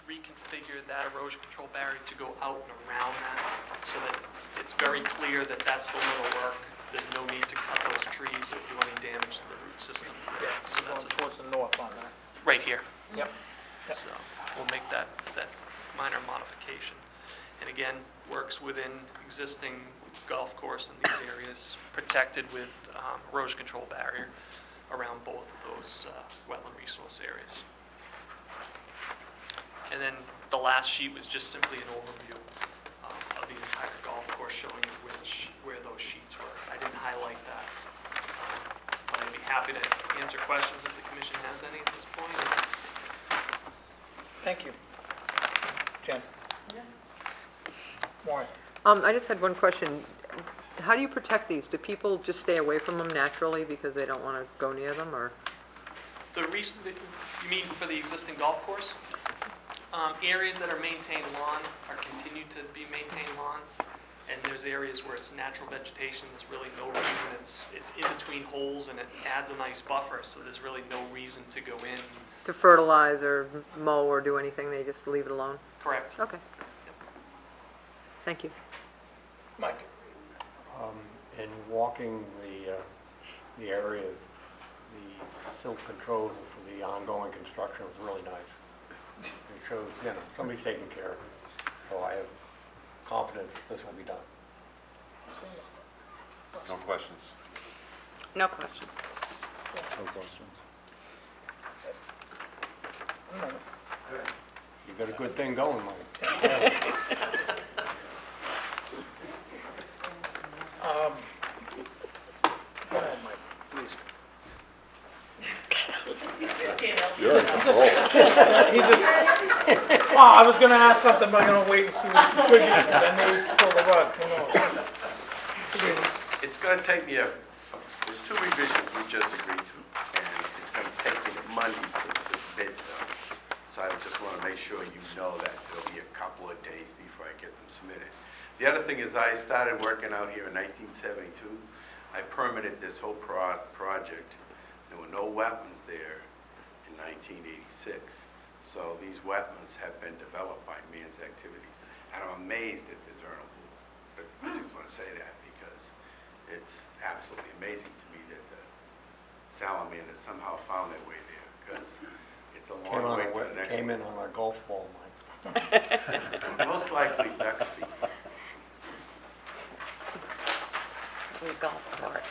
reconfigure that erosion control barrier to go out and around that so that it's very clear that that's the limit of work. There's no need to cut those trees or do any damage to the root system. Yeah, So we're that's going towards the north on that. right here. Yep. Yep. So we'll make that minor modification. And again, works within existing golf course in these areas, protected with erosion control barrier around both of those wetland resource areas. And then the last sheet was just simply an overview of the entire golf course, showing you where those sheets were. I didn't highlight that. But I'd be happy to answer questions if the commission has any at this point. Thank you. Jen? Warren? I just had one question. How do you protect these? Do people just stay away from them naturally because they don't want to go near them, or? The reason that, you mean for the existing golf course? Areas that are maintained lawn are continued to be maintained lawn, and there's areas where it's natural vegetation. There's really no reason. It's in between holes, and it adds a nice buffer, so there's really no reason to go in. To fertilize or mow or do anything, they just leave it alone? Correct. Okay. Thank you. Mike? In walking the area, the silt control for the ongoing construction was really nice. It shows, somebody's taking care of it. So I have confidence this will be done. No questions. No questions. No questions. You got a good thing going, Mike. Go ahead, Mike, please. You're in control. He just, well, I was gonna ask something, but I'm gonna wait and see what he contributes, because I may pull the rug, who knows? It's gonna take me there's two revisions we just agreed to, and it's gonna take me Monday to submit them. So I just wanna make sure you know that there'll be a couple of days before I get them submitted. The other thing is I started working out here in 1972. I permitted this whole project. There were no wetlands there in 1986. So these wetlands have been developed by man's activities. And I'm amazed at this vernal pool. But I just want to say that because it's absolutely amazing to me that the salamanders somehow found their way there, because it's a long way to the next Came one. in on a golf ball, Mike. Most likely duck's feet. sweet golf cart.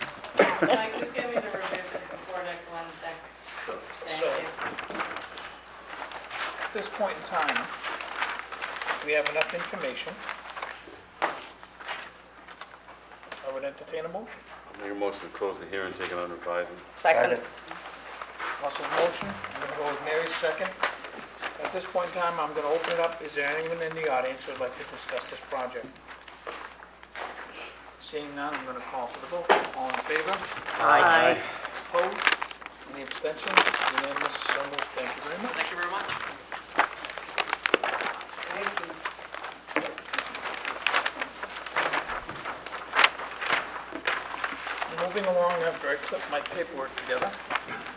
Mike, just give me the revision before next Wednesday. Thank So, you. at this point in time, we have enough information. I would entertain a motion. Make a motion to close the hearing, take it under advisement. Second. Russell's motion, I'm gonna go with Mary's second. At this point in time, I'm gonna open it up. Is there anyone in the audience who would like to discuss this project? Seeing none, I'm gonna call for the vote. All in favor? Aye. Opposed? Any abstentions? Unanimous, so moved. Thank you very much. Thank you very much. Thank you. Moving along after I clip my paperwork together,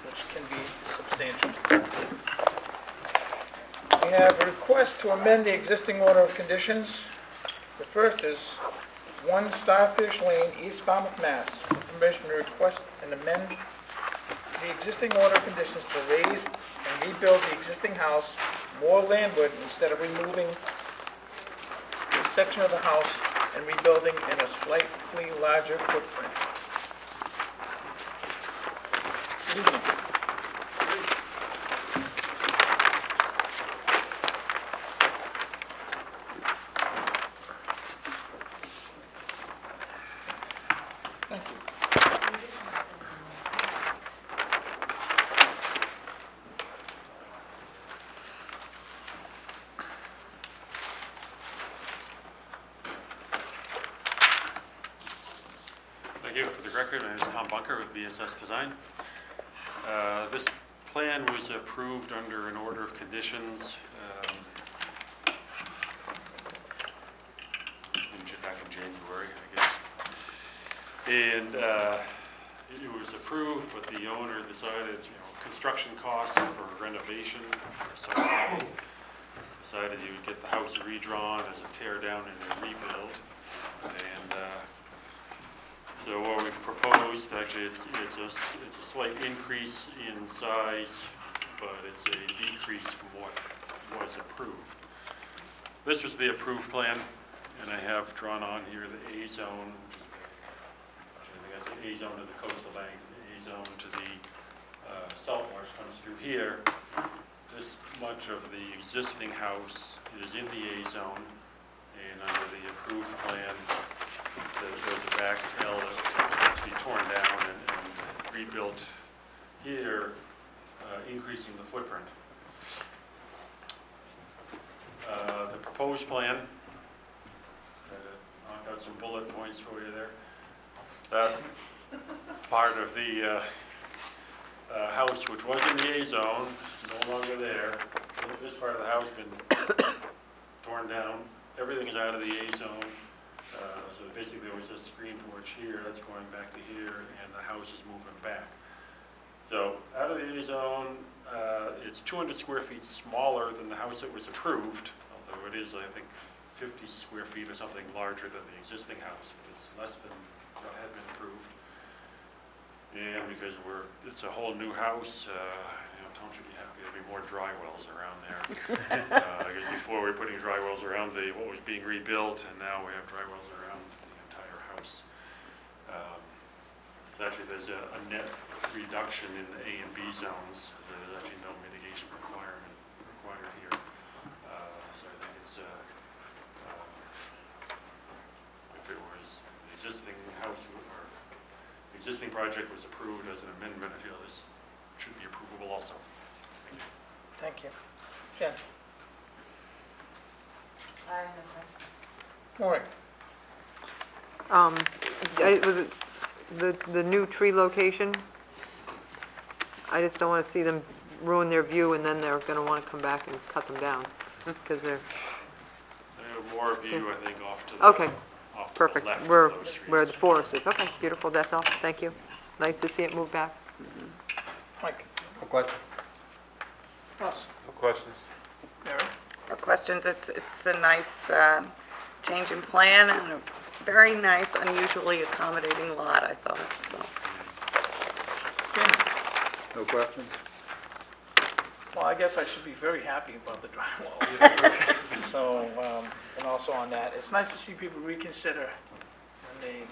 which can be substantial. We have a request to amend the existing order of conditions. The first is 1 Starfish Lane, East Falmouth, Mass. Permission to request and amend the existing order of conditions to raise and rebuild the existing house more landward instead of removing a section of the house and rebuilding in a slightly larger footprint. Good evening. Thank you. Thank you. For the record, my name is Tom Bunker with BSS Design. This plan was approved under an order of conditions back in January, I guess. And it was approved, but the owner decided, construction costs for renovation, so decided he would get the house redrawn as a tear down and a rebuild. And so what we've proposed, actually, it's a slight increase in size, but it's a decrease from what was approved. This was the approved plan, and I have drawn on here the A zone, I think that's the A zone of the coastal bank, the A zone to the salt marsh comes through here. This much of the existing house is in the A zone, and under the approved plan, there's a back L that to be torn down and rebuilt here, increasing the footprint. The proposed plan, I've got some bullet points for you there. That part of the house which was in the A zone, no longer there. This part of the house has been torn down. Everything is out of the A zone. So basically there was a screen porch here, that's going back to here, and the house is moving back. So out of the A zone, it's 200 square feet smaller than the house that was approved, although it is, I think, 50 square feet or something larger than the existing house. It's less than what had been approved. And because it's a whole new house, Tom should be happy there'll be more dry wells around there. Because before we were putting dry wells around what was being rebuilt, and now we have dry wells around the entire house. Actually, there's a net reduction in the A and B zones. There's actually no mitigation required here. So I think it's, if it was the existing house or the existing project was approved as an amendment, I feel this should be approvable also. Thank you. Thank you. Jen? I have Maureen? Was it the new tree location? I just don't want to see them ruin their view and then they're going to want to come back and cut them down because they're... They have more view, I think, off to the, Okay, off to the perfect. left of Where those trees. the forest is. Okay, beautiful, that's all. Thank you. Nice to see it move back. Mike? No question. Russ? No questions? Mary? No questions. It's a nice change in plan and a very nice, unusually accommodating lot, I thought, so. Jen? No questions? Well, I guess I should be very happy about the drywall. So, and also on that, it's nice to see people reconsider when they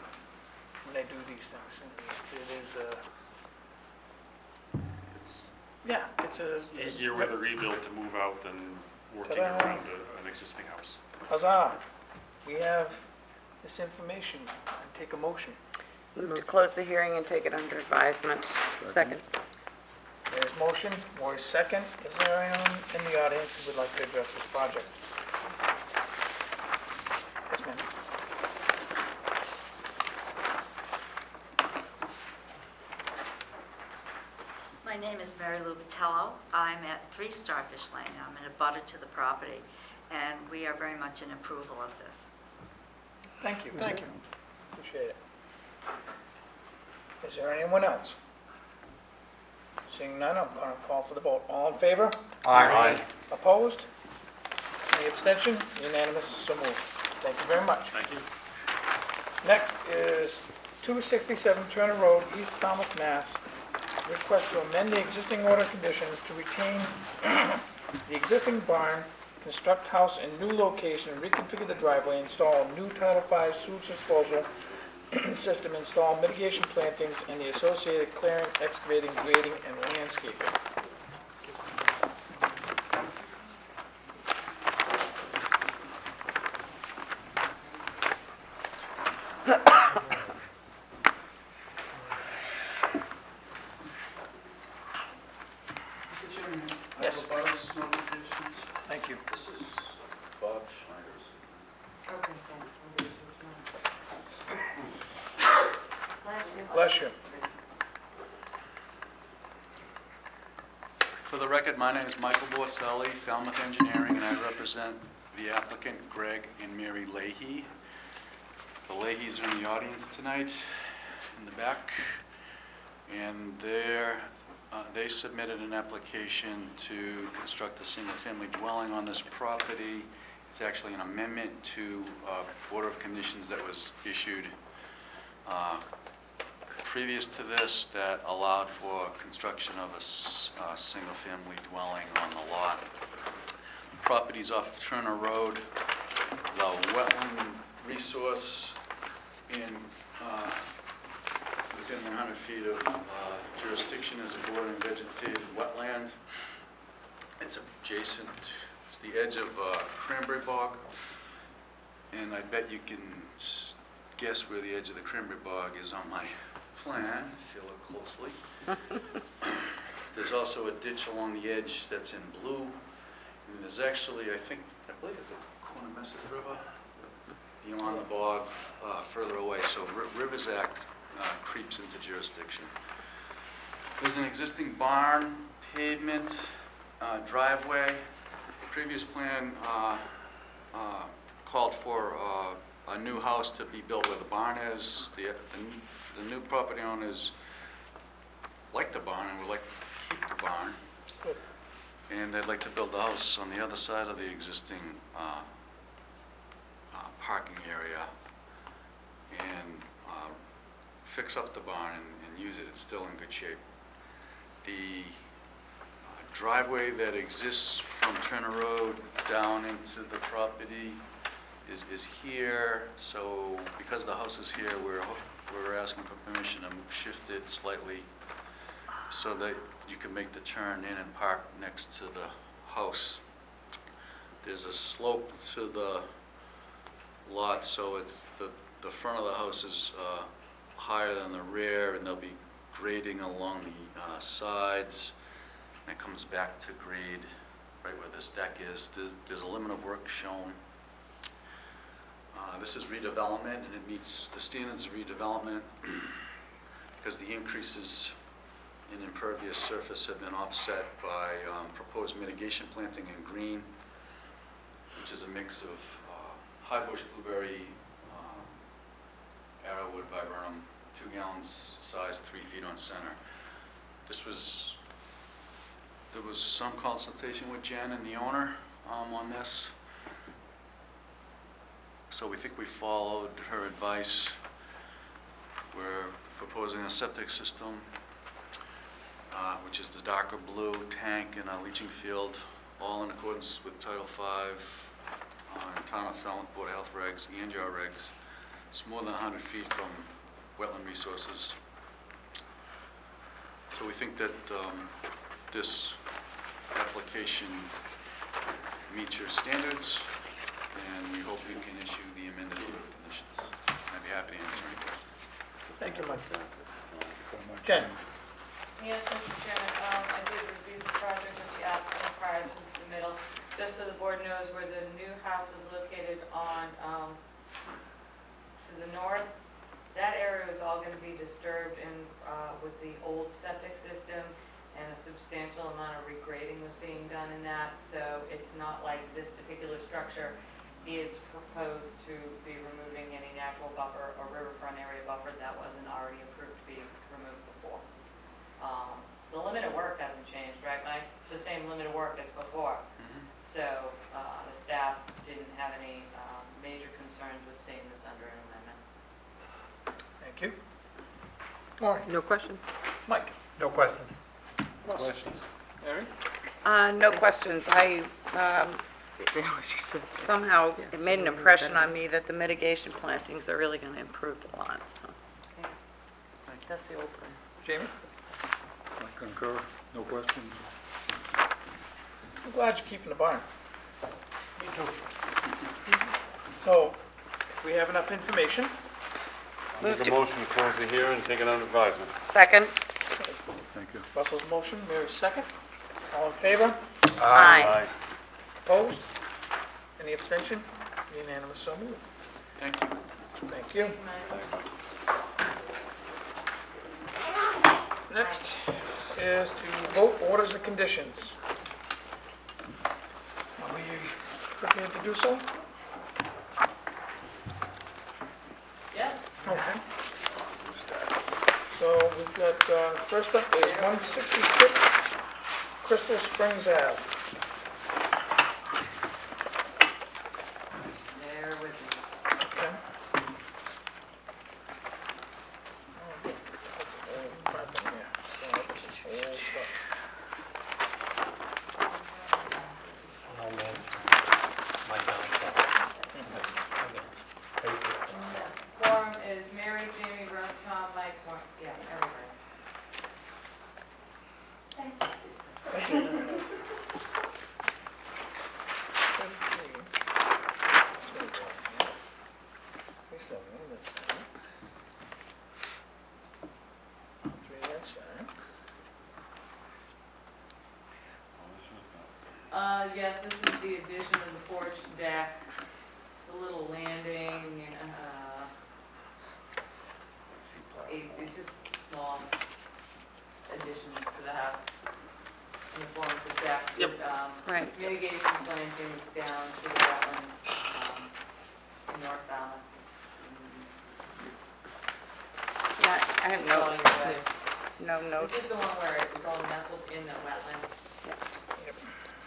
when they do these things. And it is yeah, it's a... Easier with a rebuild to move out than working Ta-da. around an existing house. Huzzah! We have this information. Take a motion. Move to close the hearing and take it under advisement. Second. There's motion, Roy's second. Is there anyone in the audience who would like to address this project? Yes, ma'am. My name is Mary Lou Patello. I'm at 3 Starfish Lane. I'm in a butter to the property, and we are very much in approval of this. Thank you. Thank you. Appreciate it. Is there anyone else? Seeing none, I'm going to call for the vote. All in favor? Aye. Opposed? Any abstention? Unanimous, so moved. Thank you very much. Thank you. Next is 267 Turner Road, East Falmouth, Mass. Request to amend the existing order conditions to retain the existing barn, construct house in new location, reconfigure the driveway, install new Title V sewage disposal system, install mitigation plantings, and the associated clearing, excavating, grading, and landscaping. Mr. Chairman, I Yes. have a butters notifications. Thank you. This is Bob Schneider's. Okay, thanks. Bless you. For the record, my name is Michael Borselli, Falmouth Engineering, and I represent the applicant Greg and Mary Leahy. The Leahys are in the audience tonight, in the back, and they submitted an application to construct a single-family dwelling on this property. It's actually an amendment to a order of conditions that was issued previous to this that allowed for construction of a single-family dwelling on the lot. Property's off of Turner Road. The wetland resource within 100 feet of jurisdiction is a bordering vegetated wetland. It's adjacent, it's the edge of cranberry bog, and I bet you can guess where the edge of the cranberry bog is on my plan, if you look closely. There's also a ditch along the edge that's in blue, and there's actually, I believe it's the Coonamessett River beyond the bog, further away, so Rivers Act creeps into jurisdiction. There's an existing barn, pavement, driveway. The previous plan called for a new house to be built where the barn is. The new property owners like the barn and would like to keep the barn. Good. And they'd like to build the house on the other side of the existing parking area and fix up the barn and use it. It's still in good shape. The driveway that exists from Turner Road down into the property is here, so because the house is here, we're asking for permission to shift it slightly so that you can make the turn in and park next to the house. There's a slope to the lot, so it's the front of the house is higher than the rear, and there'll be grading along the sides, and it comes back to grade right where this deck is. There's a limit of work shown. This is redevelopment, and it meets the standards of redevelopment because the increases in impervious surface have been offset by proposed mitigation planting in green, which is a mix of high bush blueberry, arrowwood viburnum, 2 gallons size, 3 feet on center. There was some consultation with Jen and the owner on this. So we think we followed her advice. We're proposing a septic system, which is the darker blue tank and a leaching field, all in accordance with Title V, and Town of Falmouth Board of Health regs and your regs. It's more than 100 feet from wetland resources. So we think that this application meets your standards, and we hope we can issue the amended order of conditions. I'd be happy to answer any questions. Thank you, Mike. Jen? Yes, Mr. Chairman, I did review the project with the applicant prior to the submittal. Just so the board knows where the new house is located on, to the north, that area is all going to be disturbed in, with the old septic system, and a substantial amount of regrading was being done in that, so it's not like this particular structure is proposed to be removing any natural buffer or riverfront area buffer that wasn't already approved to be removed before. The limit of work hasn't changed, right, Mike? It's the same limit of work as before. So the staff didn't have any major concerns with seeing this under an amendment. Thank you. Maureen? No questions? Mike? No questions. Russ? Questions? Mary? No questions. I somehow, it made an impression on me that the mitigation plantings are really going to improve the lot, so. That's the old plan. Jamie? I concur, no questions. I'm glad you're keeping the barn. Me too. So, if we have enough information, Make a motion to close the hearing and take it under advisement. Second? Thank you. Russell's motion, Mary's second. All in favor? Aye. Opposed? Any abstention? Unanimous, so moved. Thank you. Thank you. Next is to vote orders of conditions. Are we prepared to do so? Yes? Okay. So we've got, first up is 166 Crystal Springs Ave. Bear with me. Okay. Oh, that's old crap in here. So this is old stuff. Oh, man. My downfall. Quorum is Mary, Jamie, Russ, Tom, Mike, Mark, yeah, everybody. Yes, this is the addition of the porch deck, the little landing, it's just small additions to the house in the form of deck. Yep. with, Right. Mitigation plantings down to the wetland, north Falmouth. Yeah, I have It's all no, your way. no This is notes. the one where it was all nestled in the wetland.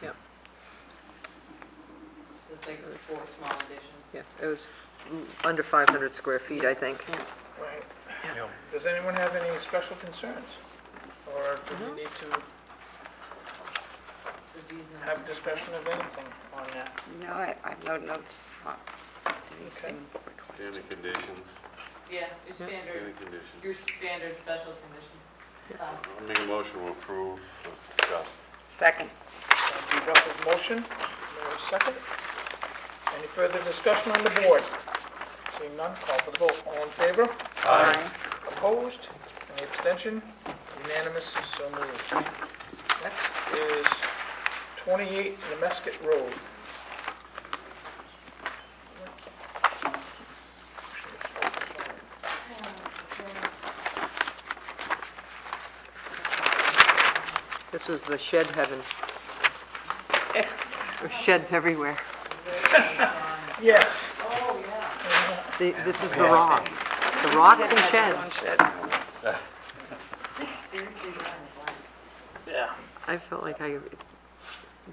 Yep. It's like 4 small additions. Yeah, it was under 500 square feet, I think. Right. Yeah. Does anyone have any special concerns? Or do we need to The Ds and have discussion of anything on that? No, I have no notes on anything requested. Standard conditions. Yeah, your standard, Standard conditions. your standard special conditions. I'll make a motion to approve as discussed. Second? Thank you, Russell's motion, Mary's second. Any further discussion on the board? Seeing none, call for the vote. All in favor? Aye. Opposed? Any abstention? Unanimous, so moved. Next is 28 Nemesket Road. This was the shed heaven. There's sheds everywhere. Yes. Oh, yeah. This is the rocks. The rocks and sheds. Seriously, you're on the blank. Yeah. I felt like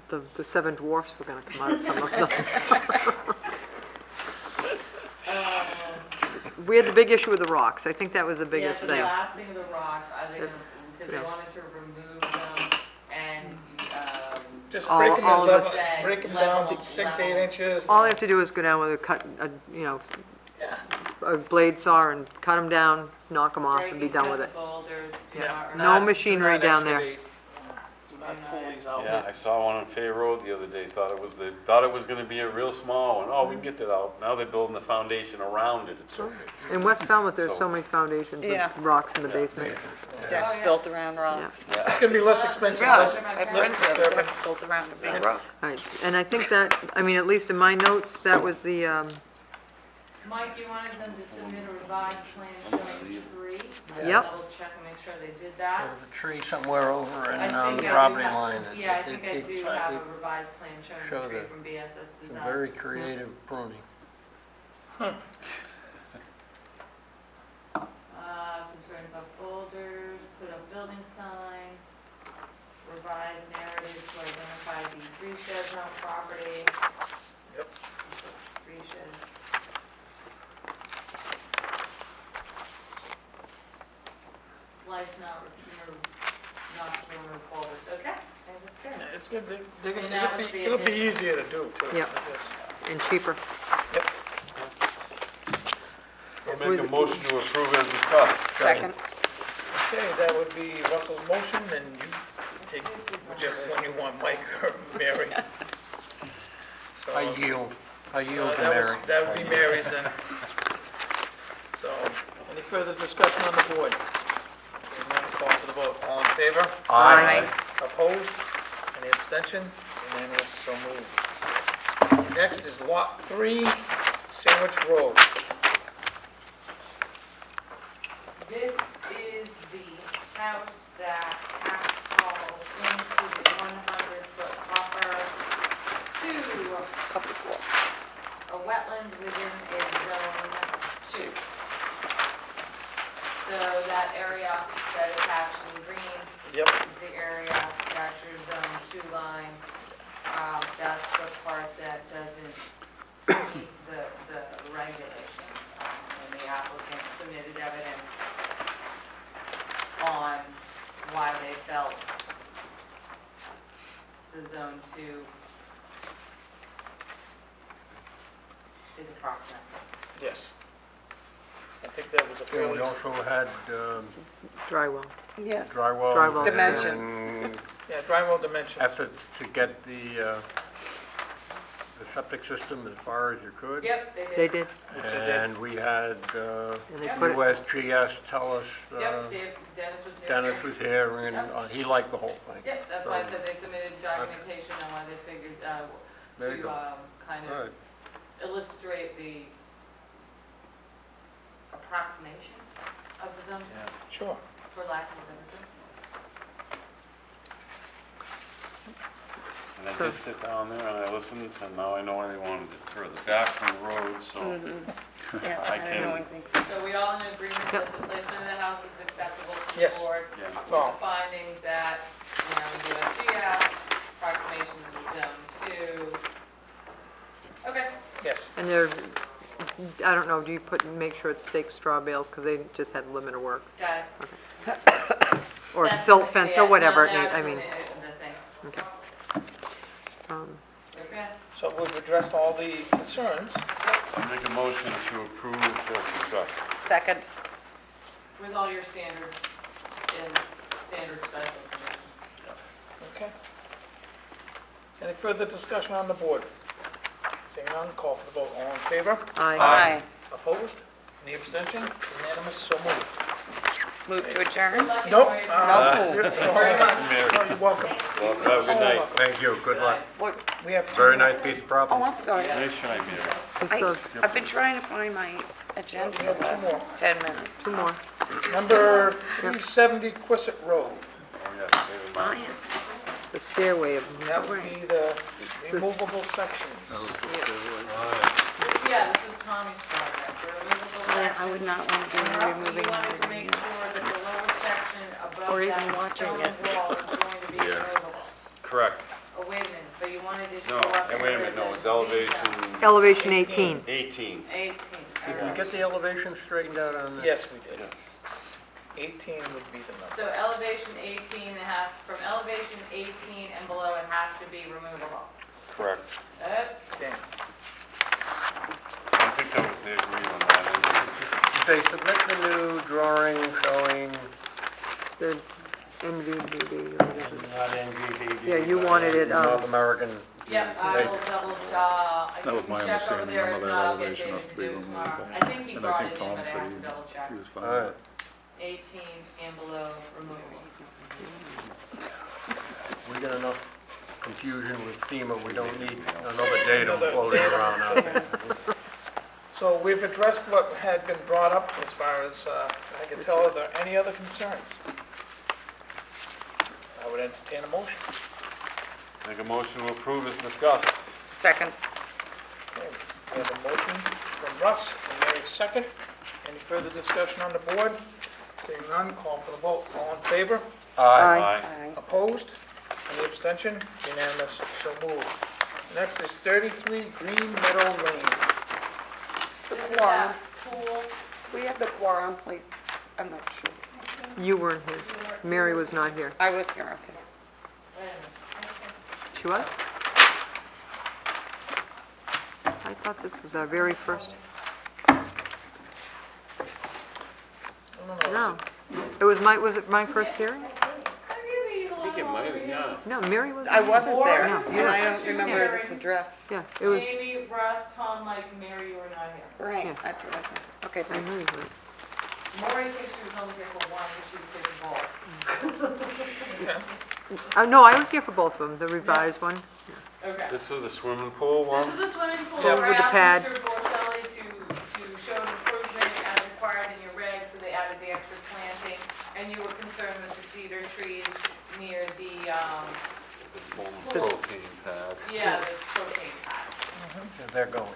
the 7 dwarfs were going to come out of some of them. We had the big issue with the rocks. I think that was the biggest Yeah, thing. the blasting of the rocks, I think, because they Yeah. wanted to remove them and, Just All- break them all in of level, us- break them level- down to 6, 8 level. inches. All I have to do is go down with a cut, a blade saw and cut them down, knock them off and be done with it. Boulders, do Yeah. not No Not- do machinery not down there. excavate, Do not pull these out. Yeah, I saw one on Fay Road the other day, thought it was gonna be a real small one. Oh, we can get that out. Now they're building the foundation around it. It's okay. In West Falmouth, there's so So- many foundations Yeah. with rocks in the basement. Decks built around rocks. It's gonna be less expensive, Yeah, less, my less friends have disturbance. decks built around a big rock. All right, and I think that, I mean, at least in my notes, that was the, Mike, you wanted them to submit a revised plan showing three? Yep. Double check and make sure they did that. There's a tree somewhere over I in think I the do property have- line. Yeah, I think I do It's have a revised plan showing show the tree the- from BSS some Design. very creative pruning. Concerned about boulders, put up building sign, revise narrative to identify the three sheds on property. Yep. Three sheds. Slice not remove boulders, okay? I think that's good. Yeah, it's good, they're gonna, And that was it'll the be easier to do too. Yep. I guess. and cheaper. I'll make a motion to approve as discussed. Second. Okay, that would be Russell's motion, and you take whichever one you want, Mike or Mary. So, I yield to that was- Mary. That would be Mary's then. So, any further discussion on the board? Hearing none, call for the vote. All in favor? Aye. Opposed? Any abstention? Unanimous, so moved. Next is Lot 3, Sandwich Road. This is the house that falls into the 100-foot buffer to a wetland within a zone 2. So that area that is hatched in green Yep. is the area, that's your zone 2 line. That's the part that doesn't meet the regulations. And the applicant submitted evidence on why they felt the zone 2 is approximate. Yes. I think that was a And fairly, we also had Drywall. Yes. drywall. Drywall. Dimensions. and yeah, drywall dimensions. efforts to get the septic system as far as you could. Yep, They did, Which they did. And we had and they put it, USGS tell us, Yep, Dennis was here. Dennis was here, and he liked the whole thing. Yep, that's why I said they submitted documentation on why they figured, There you to, go. kind All of right. illustrate the approximation of the zone, Sure. for lack of a better term. And I So- did sit down there and I listened, and now I know why they wanted it further back from the road, so Yeah, I I can- know anything. So we all in agreement that the placement of the house is acceptable to the Yes. board? yeah. Oh. With findings that, USGS, approximation of the zone 2. Okay. Yes. and they're, I don't know, do you make sure it's staked straw bales, because they just had limit of work? Got it. Or That's silt the- fence, yeah, or whatever, no, that's I mean, the thing. okay. Okay. So we've addressed all the concerns. I'll make a motion to approve as discussed. Second. With all your standard special conditions. Yes. Okay. Any further discussion on the board? Seeing none, call for the vote. All in favor? Aye. Opposed? Any abstention? Unanimous, so moved. Move to Good adjourn? luck Nope. enjoying- You're very much. You're welcome. Well, have a good night. Thank you, good luck. What? We have two Very more. nice piece of property. Oh, I'm sorry. Nice try, Mary. I've been trying to find my agenda for the last 10 minutes. Two more. Number 370 Quistit Road. Oh, yes, David Ah, Martin. yes. The stairway of, That would be the removable section. Yeah, this is Tommy's project, the removable Yeah, section. I would not want to do And any Russell, removing you wanted to of make it. sure that the lower section above Or even that watching stone it. wall is going to be Yeah. removable. Correct. Oh, wait a minute, but you wanted it to No, go up. and wait a minute, no, it's elevation elevation 18. 18. 18, Did all we right. get the elevation straightened out on this? Yes, we did. Yes. 18 would be the number. So elevation 18, it has, from elevation 18 and below, it has to be removable. Correct. Okay. I think that was the agreement on that. they submit the new drawing showing, The NVDB or whatever. not NGDB. Yeah, you wanted it, North American. Yep, I they- will double, That was my check over understanding, there. none of If that not, I'll get elevation David has to to be do it tomorrow. removed. I think he And brought think it in, Tom but I said have to double check. he was fine. All right. 18 and below removal. We got enough confusion with FEMA, we don't need another datum Another floating datum. around out there. So we've addressed what had been brought up as far as, I can tell, are there any other concerns? I would entertain a motion. Make a motion to approve as discussed. Second. Okay, we have a motion from Russ and Mary's second. Any further discussion on the board? Seeing none, call for the vote. All in favor? Aye. Opposed? Any abstention? Unanimous, so moved. Next is 33 Green Meadow Lane. The This is quorum. that pool. We have the quorum, please. I'm not sure. You weren't here. Mary was not here. I was here, okay. Wait a minute. She was? I thought this was our very first. No. Was it my first hearing? I think it might have, yeah. No, Mary was. I wasn't there, No, and you I were. don't remember this address. Yeah, it was, Amy, Russ, Tom, Mike, Mary, you were not here. Right, Yeah. that's what I thought. Okay, I thanks. knew you were. Maureen thinks she was only here for one, but she was here for both. No, I was here for both of them, the revised one. Okay. This was the swimming pool one? This is the swimming pool. Yeah, We're with the pad. asking Mr. Borselli to show an improvement as required in your regs, so they added the extra planting. And you were concerned with the cedar trees near the, The propane pad. yeah, the propane pad. Yeah, they're going.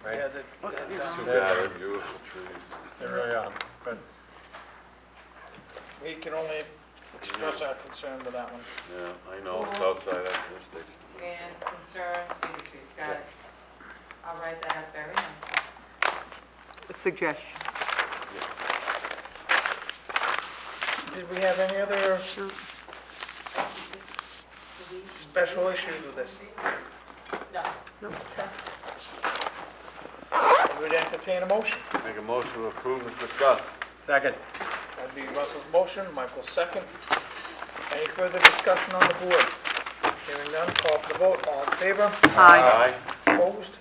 Right? Yeah, Too bad, they're beautiful trees. They really are. But we can only express our concern to that one. Yeah, I know, it's outside that lift station. And concerned cedar trees, got it. I'll write that up very nicely. A suggestion. Did we have any other special issues with this? No. I would entertain a motion. Make a motion to approve as discussed. second. That'd be Russell's motion, Michael's second. Any further discussion on the board? Hearing none, call for the vote. All in favor? Aye. Opposed?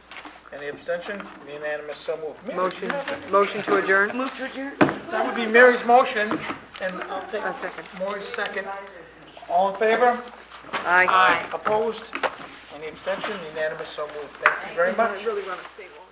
Any abstention? Unanimous, so moved. Mary, Motion, do you have any? motion to adjourn? Move to adjourn? That would be Mary's motion, and I'll take A second. Mary's second. All in favor? Aye. Opposed? Any abstention? Unanimous, so moved. Thank you very much. really want to stay long.